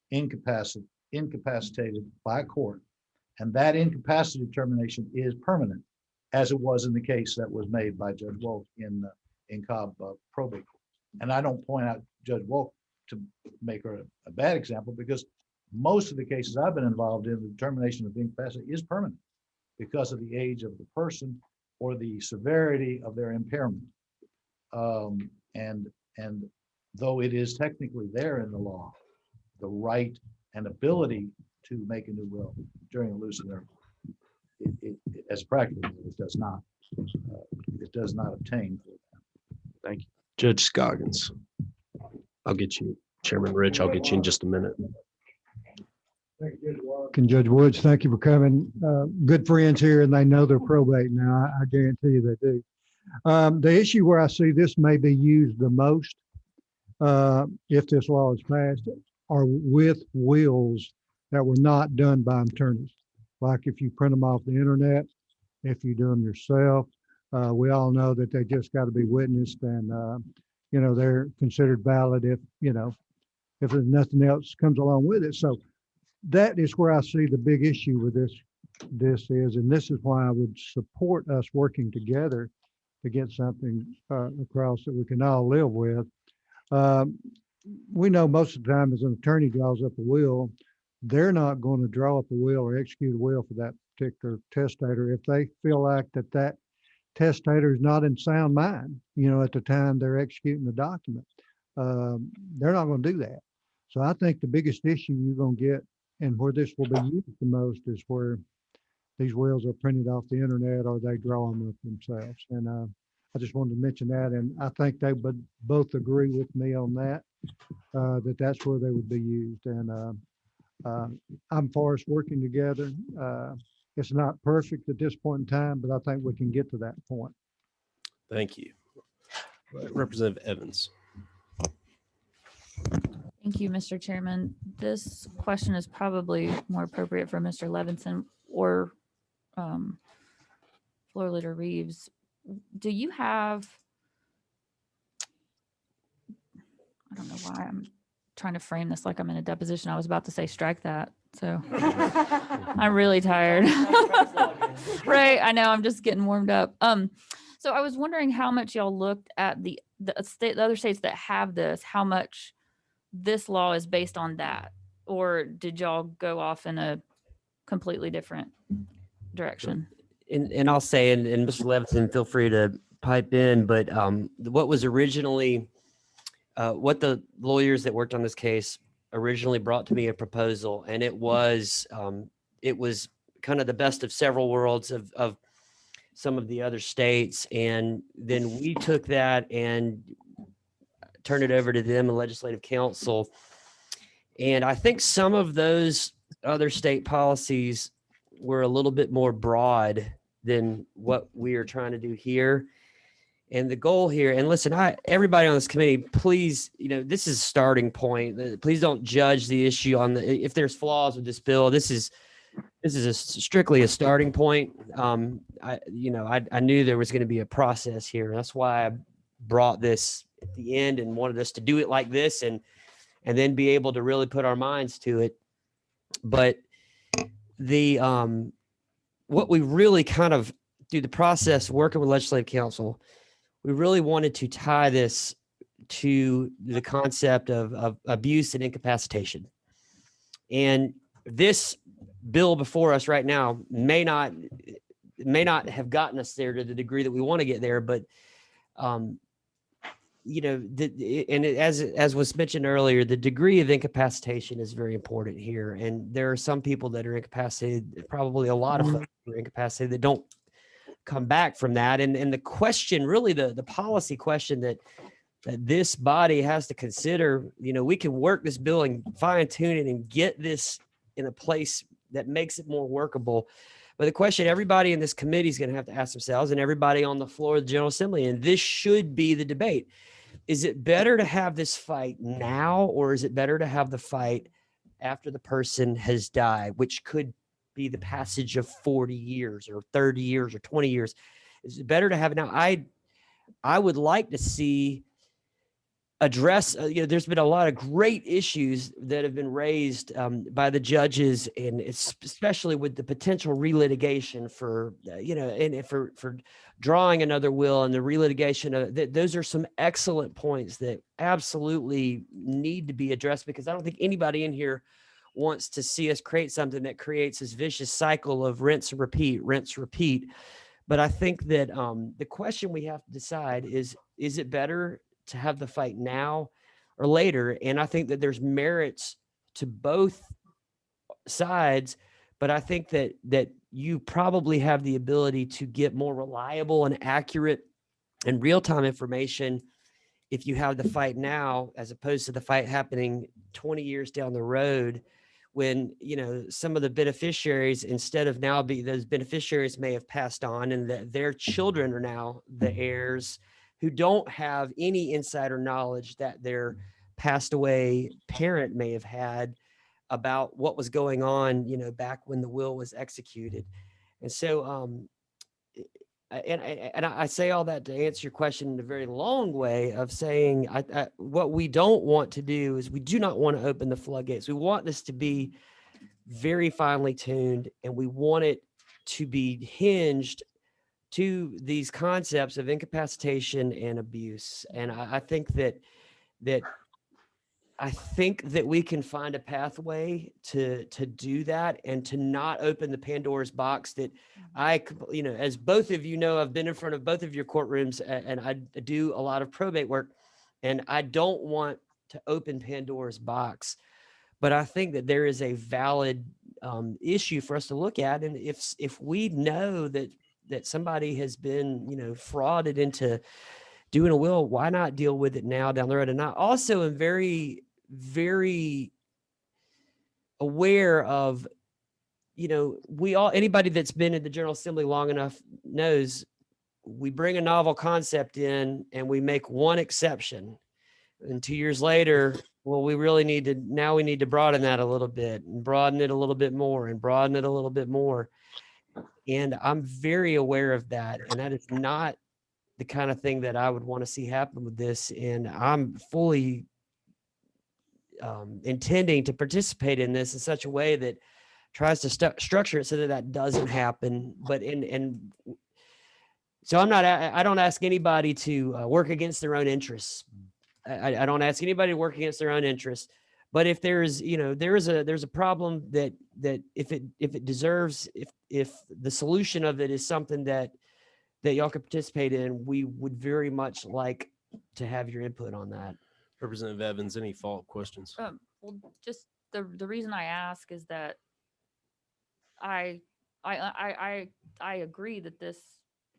incapacitated by a court. And that incapacity determination is permanent, as it was in the case that was made by Judge Wolk in Cobb Probate. And I don't point out Judge Wolk to make her a bad example, because most of the cases I've been involved in, the determination of incapacity is permanent because of the age of the person or the severity of their impairment. And though it is technically there in the law, the right and ability to make a new will during a lucid interval, as a practical matter, it does not obtain. Thank you. Judge Scoggins. I'll get you, Chairman Rich, I'll get you in just a minute. And Judge Woods, thank you for coming. Good friends here, and they know their probate now. I guarantee you they do. The issue where I see this may be used the most, if this law is passed, are with wills that were not done by attorneys. Like if you print them off the internet, if you do them yourself, we all know that they just got to be witnessed, and they're considered valid if there's nothing else comes along with it. So that is where I see the big issue with this this is, and this is why I would support us working together to get something across that we can all live with. We know most of the time as an attorney draws up a will, they're not going to draw up a will or execute a will for that particular testator if they feel like that testator is not in sound mind, at the time they're executing the document. They're not going to do that. So I think the biggest issue you're going to get, and where this will be used the most, is where these wills are printed off the internet or they draw them up themselves. And I just wanted to mention that, and I think they would both agree with me on that, that that's where they would be used. And I'm for us working together. It's not perfect at this point in time, but I think we can get to that point. Thank you. Representative Evans. Thank you, Mr. Chairman. This question is probably more appropriate for Mr. Levinson or Floor Leader Reeves. Do you have, I don't know why I'm trying to frame this like I'm in a deposition. I was about to say strike that. So I'm really tired. Right. I know. I'm just getting warmed up. So I was wondering how much y'all looked at the other states that have this, how much this law is based on that, or did y'all go off in a completely different direction? And I'll say, and Mr. Levinson, feel free to pipe in, but what was originally, what the lawyers that worked on this case originally brought to me a proposal, and it was kind of the best of several worlds of some of the other states. And then we took that and turned it over to them in legislative council. And I think some of those other state policies were a little bit more broad than what we are trying to do here. And the goal here, and listen, everybody on this committee, please, this is a starting point. Please don't judge the issue on if there's flaws with this bill. This is strictly a starting point. I knew there was going to be a process here. That's why I brought this at the end and wanted us to do it like this and then be able to really put our minds to it. But what we really kind of through the process working with legislative council, we really wanted to tie this to the concept of abuse and incapacitation. And this bill before us right now may not have gotten us there to the degree that we want to get there, but as was mentioned earlier, the degree of incapacitation is very important here. And there are some people that are incapacitated, probably a lot of folks who are incapacitated that don't come back from that. And the question, really the policy question that this body has to consider, we can work this bill and fine tune it and get this in a place that makes it more workable. But the question everybody in this committee is going to have to ask themselves, and everybody on the floor of the General Assembly, and this should be the debate, is it better to have this fight now, or is it better to have the fight after the person has died, which could be the passage of 40 years or 30 years or 20 years? Is it better to have it now? I would like to see address, there's been a lot of great issues that have been raised by the judges, and it's especially with the potential relitigation for, and for drawing another will and the relitigation. Those are some excellent points that absolutely need to be addressed, because I don't think anybody in here wants to see us create something that creates this vicious cycle of rinse and repeat. But I think that the question we have to decide is it better to have the fight now or later? And I think that there's merits to both sides, but I think that you probably have the ability to get more reliable and accurate and real-time information if you have the fight now, as opposed to the fight happening 20 years down the road, when some of the beneficiaries, instead of now those beneficiaries may have passed on, and their children are now the heirs, who don't have any insider knowledge that their passed away parent may have had about what was going on, back when the will was executed. And so, I say all that to answer your question in a very long way of saying, what we don't want to do is we do not want to open the floodgates. We want this to be very finely tuned, and we want it to be hinged to these concepts of incapacitation and abuse. And I think that I think that we can find a pathway to do that and to not open the Pandora's box that as both of you know, I've been in front of both of your courtrooms and I do a lot of probate work, and I don't want to open Pandora's box, but I think that there is a valid issue for us to look at. And if we know that somebody has been, frauded into doing a will, why not deal with it now down the road? And I also am very, very aware of, anybody that's been in the General Assembly long enough knows we bring a novel concept in and we make one exception. And 2 years later, well, we need to broaden that a little bit and broaden it a little bit more and broaden it a little bit more. And I'm very aware of that. And that is not the kind of thing that I would want to see happen with this. And I'm fully intending to participate in this in such a way that tries to structure it so that doesn't happen. But so I don't ask anybody to work against their own interests. I don't ask anybody to work against their own interests. But if there's a problem that if it deserves, if the solution of it is something that y'all could participate in, we would very much like to have your input on that. Representative Evans, any follow-up questions? Well, just the reason I ask is that I agree that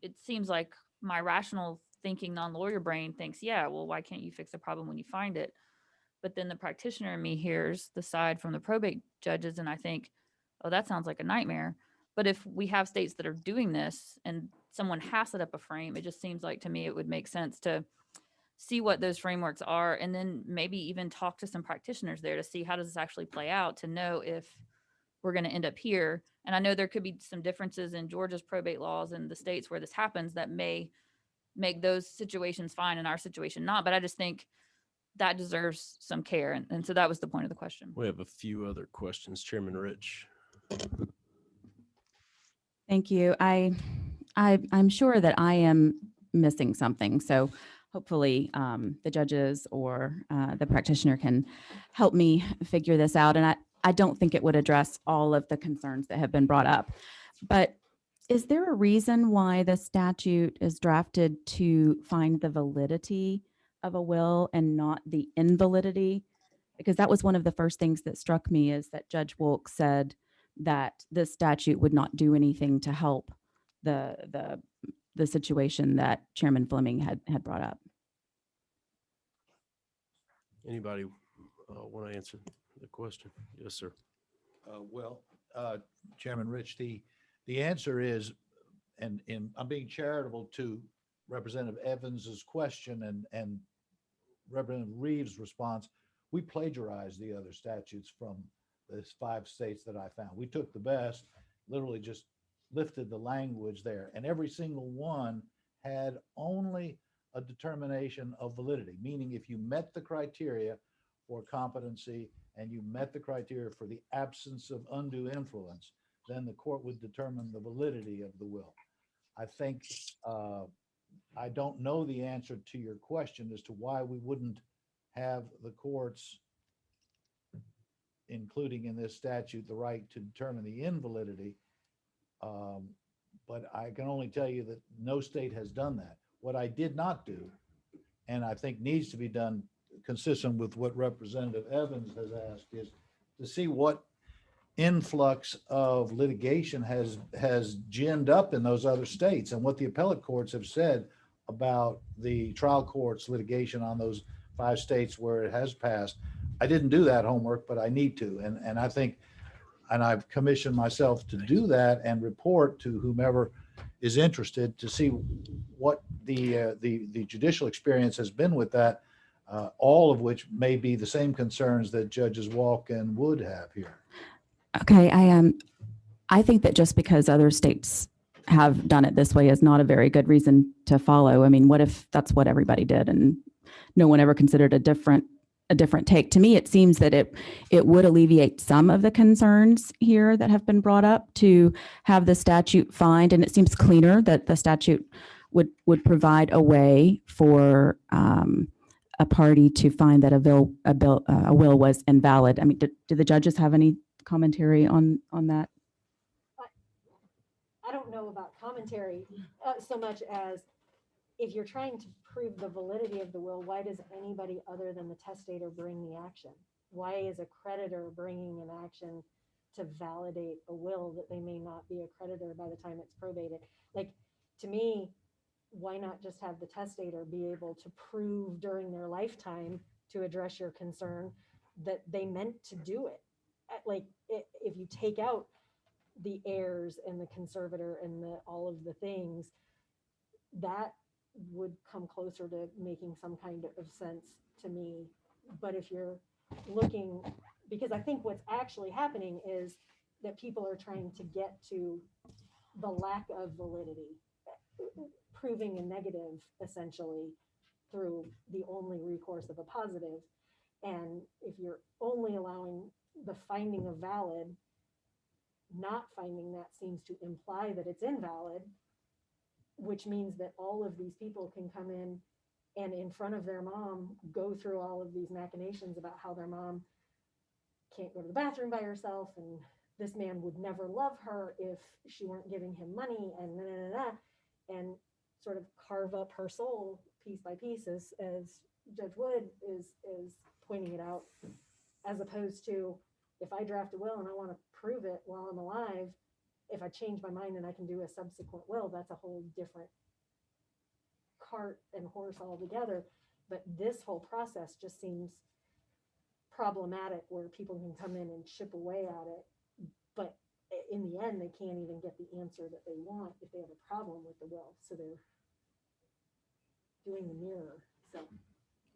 it seems like my rational thinking non-lawyer brain thinks, yeah, well, why can't you fix a problem when you find it? But then the practitioner in me hears the side from the probate judges, and I think, oh, that sounds like a nightmare. But if we have states that are doing this and someone has set up a frame, it just seems like to me it would make sense to see what those frameworks are, and then maybe even talk to some practitioners there to see how does this actually play out, to know if we're going to end up here. And I know there could be some differences in Georgia's probate laws and the states where this happens that may make those situations fine and our situation not. But I just think that deserves some care. And so that was the point of the question. We have a few other questions. Chairman Rich. Thank you. I'm sure that I am missing something. So hopefully the judges or the practitioner can help me figure this out. And I don't think it would address all of the concerns that have been brought up. But is there a reason why the statute is drafted to find the validity of a will and not the invalidity? Because that was one of the first things that struck me, is that Judge Wolk said that this statute would not do anything to help the situation that Chairman Fleming had brought up. Anybody want to answer the question? Yes, sir. Chairman Rich, the answer is, and I'm being charitable to Representative Evans's question and Representative Reeves' response. We plagiarized the other statutes from the 5 states that I found. We took the best, literally just lifted the language there, and every single one had only a determination of validity, meaning if you met the criteria for competency and you met the criteria for the absence of undue influence, then the court would determine the validity of the will. I think I don't know the answer to your question as to why we wouldn't have the courts, including in this statute, the right to determine the invalidity. But I can only tell you that no state has done that. What I did not do, and I think needs to be done consistent with what Representative Evans has asked, is to see what influx of litigation has ginned up in those other states and what the appellate courts have said about the trial courts litigation on those 5 states where it has passed. I didn't do that homework, but I need to. And I think, and I've commissioned myself to do that and report to whomever is interested to see what the judicial experience has been with that, all of which may be the same concerns that Judges Walk and Wood have here. Okay, I think that just because other states have done it this way is not a very good reason to follow. I mean, what if that's what everybody did and no one ever considered a different a different take. To me, it seems that it would alleviate some of the concerns here that have been brought up to have the statute find, and it seems cleaner that the statute would provide a way for a party to find that a will was invalid. I mean, do the judges have any commentary on that? I don't know about commentary so much as if you're trying to prove the validity of the will, why does anybody other than the testator bring the action? Why is a creditor bringing an action to validate a will that they may not be a creditor by the time it's probated? Like, to me, why not just have the testator be able to prove during their lifetime to address your concern that they meant to do it? Like, if you take out the heirs and the conservator and all of the things, that would come closer to making some kind of sense to me. But if you're looking, because I think what's actually happening is that people are trying to get to the lack of validity, proving a negative essentially through the only recourse of a positive. And if you're only allowing the finding of valid, not finding that seems to imply that it's invalid, which means that all of these people can come in and front of their mom go through all of these machinations about how their mom can't go to the bathroom by herself, and this man would never love her if she weren't giving him money, and sort of carve up her soul piece by piece, as Judge Wood is pointing it out, as opposed to, if I draft a will and I want to prove it while I'm alive, if I change my mind and I can do a subsequent will, that's a whole different cart and horse altogether. But this whole process just seems problematic, where people can come in and chip away at it, but in the end, they can't even get the answer that they want if they have a problem with the will. So they're doing the mirror. So,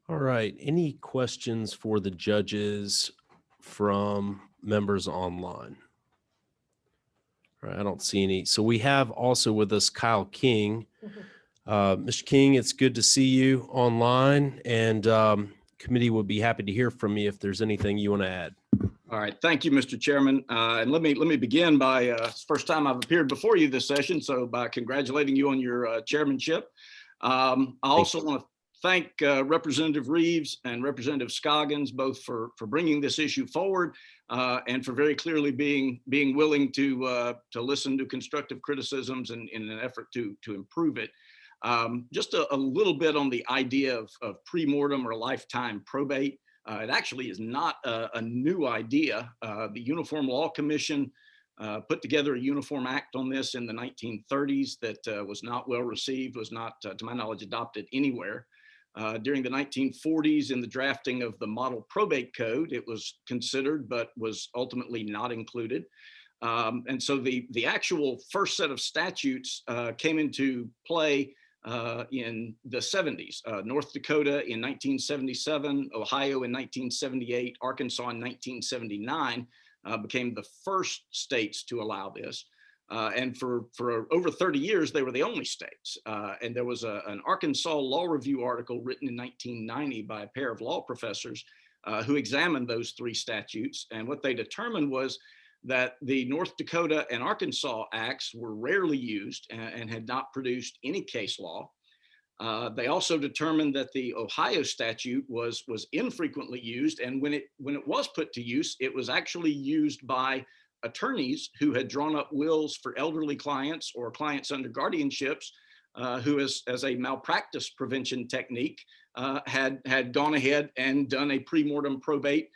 All right. Any questions for the judges from members online? All right, I don't see any. So we have also with us Kyle King. Mr. King, it's good to see you online, and committee would be happy to hear from you if there's anything you want to add. All right, thank you, Mr. Chairman. And let me begin by, it's the first time I've appeared before you this session, so by congratulating you on your chairmanship. I also want to thank Representative Reeves and Representative Scoggins, both for bringing this issue forward and for very clearly being willing to listen to constructive criticisms in an effort to improve it. Just a little bit on the idea of pre-mortem or lifetime probate. It actually is not a new idea. The Uniform Law Commission put together a uniform act on this in the 1930s that was not well received, was not, to my knowledge, adopted anywhere. During the 1940s, in the drafting of the Model Probate Code, it was considered, but was ultimately not included. And so the actual first set of statutes came into play in the 70s. North Dakota in 1977, Ohio in 1978, Arkansas in 1979 became the first states to allow this. And for over 30 years, they were the only states. And there was an Arkansas Law Review article written in 1990 by a pair of law professors who examined those three statutes. And what they determined was that the North Dakota and Arkansas acts were rarely used and had not produced any case law. They also determined that the Ohio statute was infrequently used, and when it was put to use, it was actually used by attorneys who had drawn up wills for elderly clients or clients under guardianships who, as a malpractice prevention technique, had gone ahead and done a pre-mortem probate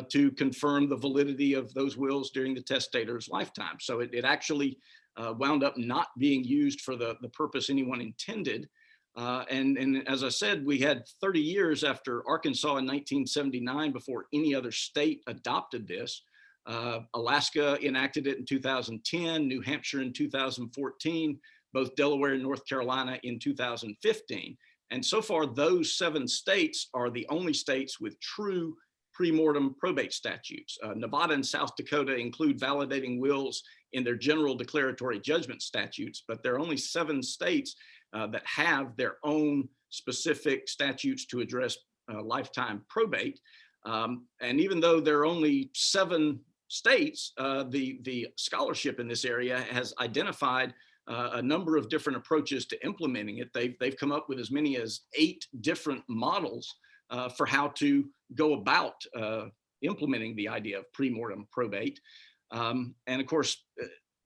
to confirm the validity of those wills during the testator's lifetime. So it actually wound up not being used for the purpose anyone intended. And as I said, we had 30 years after Arkansas in 1979 before any other state adopted this. Alaska enacted it in 2010, New Hampshire in 2014, both Delaware and North Carolina in 2015. And so far, those 7 states are the only states with true pre-mortem probate statutes. Nevada and South Dakota include validating wills in their general declaratory judgment statutes, but there are only 7 states that have their own specific statutes to address lifetime probate. And even though there are only 7 states, the scholarship in this area has identified a number of different approaches to implementing it. They've come up with as many as 8 different models for how to go about implementing the idea of pre-mortem probate. And of course,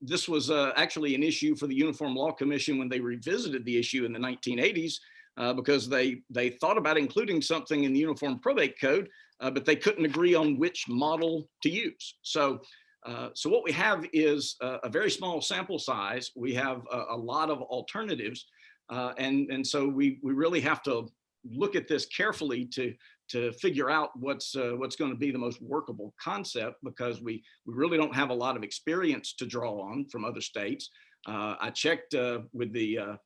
this was actually an issue for the Uniform Law Commission when they revisited the issue in the 1980s, because they thought about including something in the Uniform Probate Code, but they couldn't agree on which model to use. So what we have is a very small sample size. We have a lot of alternatives. And so we really have to look at this carefully to figure out what's going to be the most workable concept, because we really don't have a lot of experience to draw on from other states. I checked with the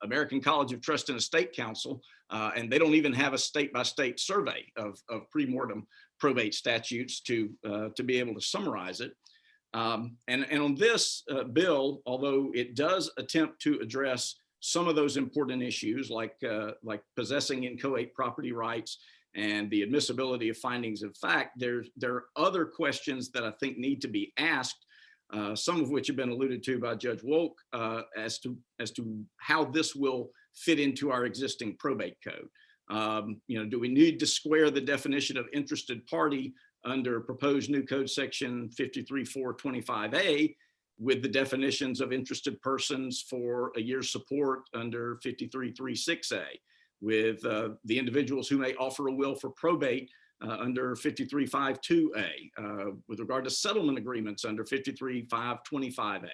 American College of Trust and Estate Council, and they don't even have a state-by-state survey of pre-mortem probate statutes to be able to summarize it. And on this bill, although it does attempt to address some of those important issues like possessing inchoate property rights and the admissibility of findings of fact, there are other questions that I think need to be asked, some of which have been alluded to by Judge Wolk, as to how this will fit into our existing probate code. Do we need to square the definition of interested party under proposed new code section 53.425A with the definitions of interested persons for a year's support under 53.36A, with the individuals who may offer a will for probate under 53.52A, with regard to settlement agreements under 53.525A.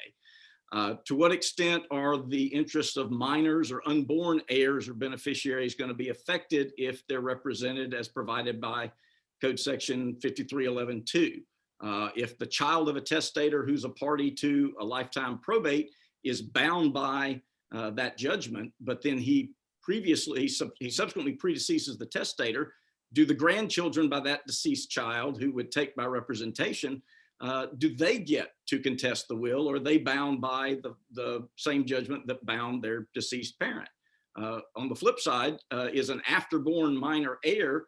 To what extent are the interests of minors or unborn heirs or beneficiaries going to be affected if they're represented as provided by Code Section 53.11.2? If the child of a testator who's a party to a lifetime probate is bound by that judgment, but then he subsequently predeceases the testator, do the grandchildren by that deceased child who would take by representation, do they get to contest the will, or are they bound by the same judgment that bound their deceased parent? On the flip side, is an afterborn minor heir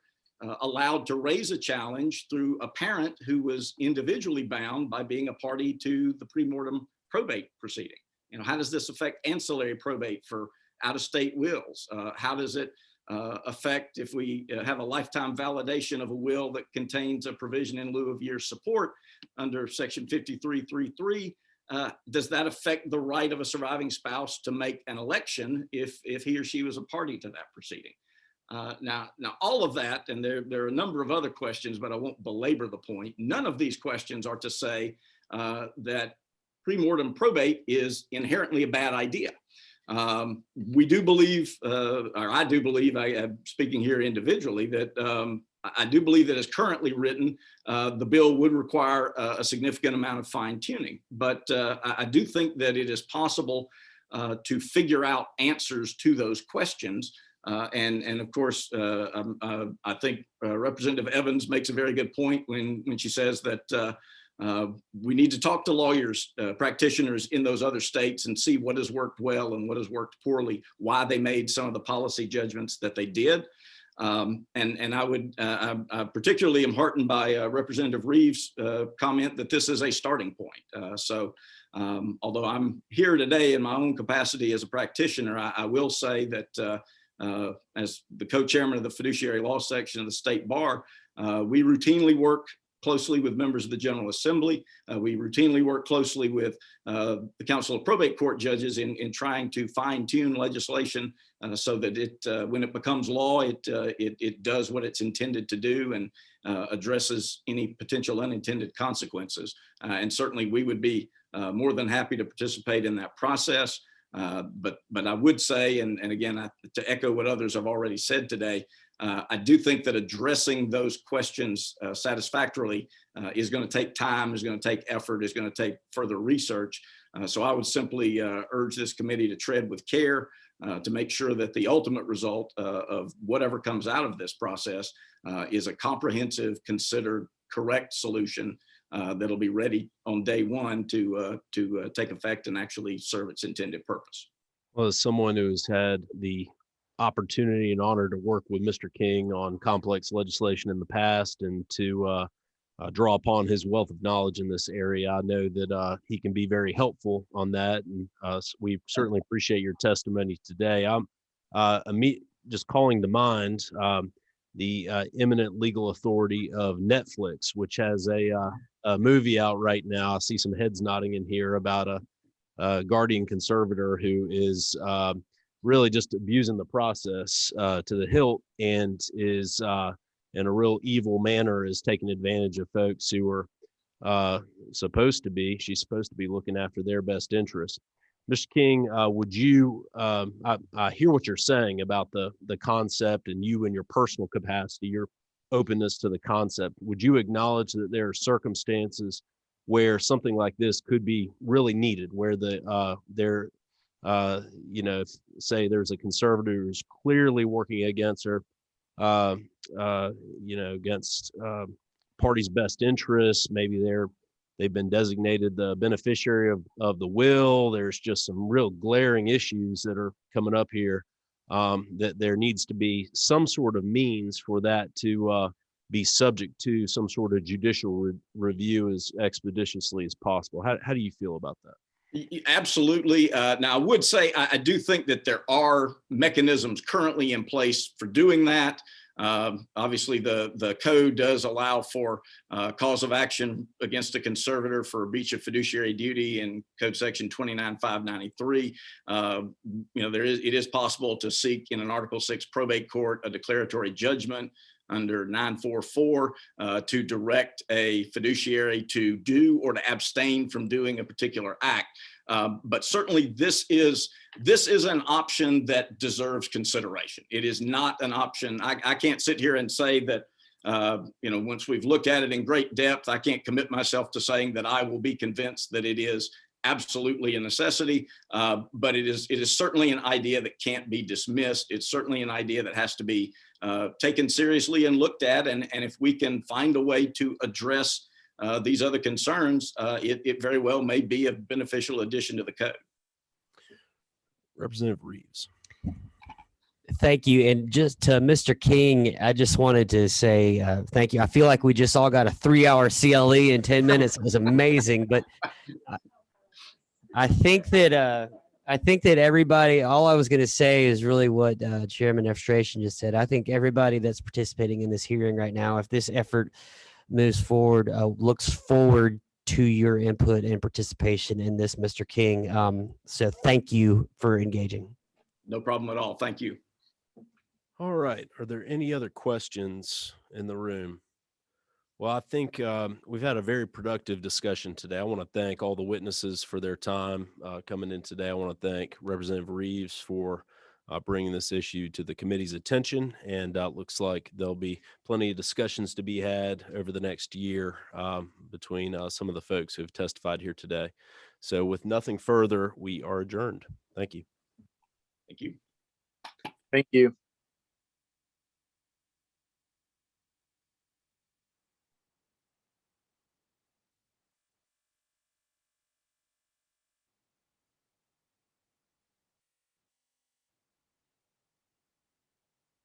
allowed to raise a challenge through a parent who was individually bound by being a party to the pre-mortem probate proceeding? How does this affect ancillary probate for out-of-state wills? How does it affect if we have a lifetime validation of a will that contains a provision in lieu of year's support under Section 53.3.3? Does that affect the right of a surviving spouse to make an election if he or she was a party to that proceeding? Now, all of that, and there are a number of other questions, but I won't belabor the point. None of these questions are to say that pre-mortem probate is inherently a bad idea. We do believe, or I do believe, I'm speaking here individually, that I do believe that as currently written, the bill would require a significant amount of fine tuning. But I do think that it is possible to figure out answers to those questions. And of course, I think Representative Evans makes a very good point when she says that we need to talk to lawyers, practitioners in those other states and see what has worked well and what has worked poorly, why they made some of the policy judgments that they did. And I particularly am heartened by Representative Reeves' comment that this is a starting point. So although I'm here today in my own capacity as a practitioner, I will say that as the co-chairman of the fiduciary law section of the state bar, we routinely work closely with members of the General Assembly. We routinely work closely with the Council of Probate Court Judges in trying to fine tune legislation so that it, when it becomes law, it does what it's intended to do and addresses any potential unintended consequences. And certainly we would be more than happy to participate in that process. But I would say, and again, to echo what others have already said today, I do think that addressing those questions satisfactorily is going to take time, is going to take effort, is going to take further research. So I would simply urge this committee to tread with care to make sure that the ultimate result of whatever comes out of this process is a comprehensive, considered, correct solution that'll be ready on day one to take effect and actually serve its intended purpose. Well, as someone who's had the opportunity and honor to work with Mr. King on complex legislation in the past and to draw upon his wealth of knowledge in this area. I know that he can be very helpful on that, and we certainly appreciate your testimony today. I'm just calling to mind the eminent legal authority of Netflix, which has a movie out right now. I see some heads nodding in here about a guardian conservator who is really just abusing the process to the hilt, and is in a real evil manner is taking advantage of folks who are she's supposed to be looking after their best interests. Mr. King, would you, I hear what you're saying about the concept and you in your personal capacity, your openness to the concept. Would you acknowledge that there are circumstances where something like this could be really needed, where say there's a conservator who's clearly working against her, against party's best interests. Maybe they've been designated the beneficiary of the will. There's just some real glaring issues that are coming up here, that there needs to be some sort of means for that to be subject to some sort of judicial review as expeditiously as possible. How do you feel about that? Absolutely. Now, I would say I do think that there are mechanisms currently in place for doing that. Obviously, the code does allow for cause of action against a conservator for a breach of fiduciary duty in Code Section 29593. It is possible to seek in an Article 6 probate court a declaratory judgment under 944 to direct a fiduciary to do or to abstain from doing a particular act. But certainly this is an option that deserves consideration. It is not an option. I can't sit here and say that, once we've looked at it in great depth, I can't commit myself to saying that I will be convinced that it is absolutely a necessity, but it is certainly an idea that can't be dismissed. It's certainly an idea that has to be taken seriously and looked at. And if we can find a way to address these other concerns, it very well may be a beneficial addition to the code. Representative Reeves. Thank you. And just to Mr. King, I just wanted to say thank you. I feel like we just all got a 3-hour CLE in 10 minutes. It was amazing. But I think that everybody, all I was going to say is really what Chairman Efstration just said. I think everybody that's participating in this hearing right now, if this effort moves forward, looks forward to your input and participation in this, Mr. King. So thank you for engaging. No problem at all. Thank you. All right. Are there any other questions in the room? Well, I think we've had a very productive discussion today. I want to thank all the witnesses for their time coming in today. I want to thank Representative Reeves for bringing this issue to the committee's attention. And looks like there'll be plenty of discussions to be had over the next year between some of the folks who have testified here today. So with nothing further, we are adjourned. Thank you. Thank you. Thank you.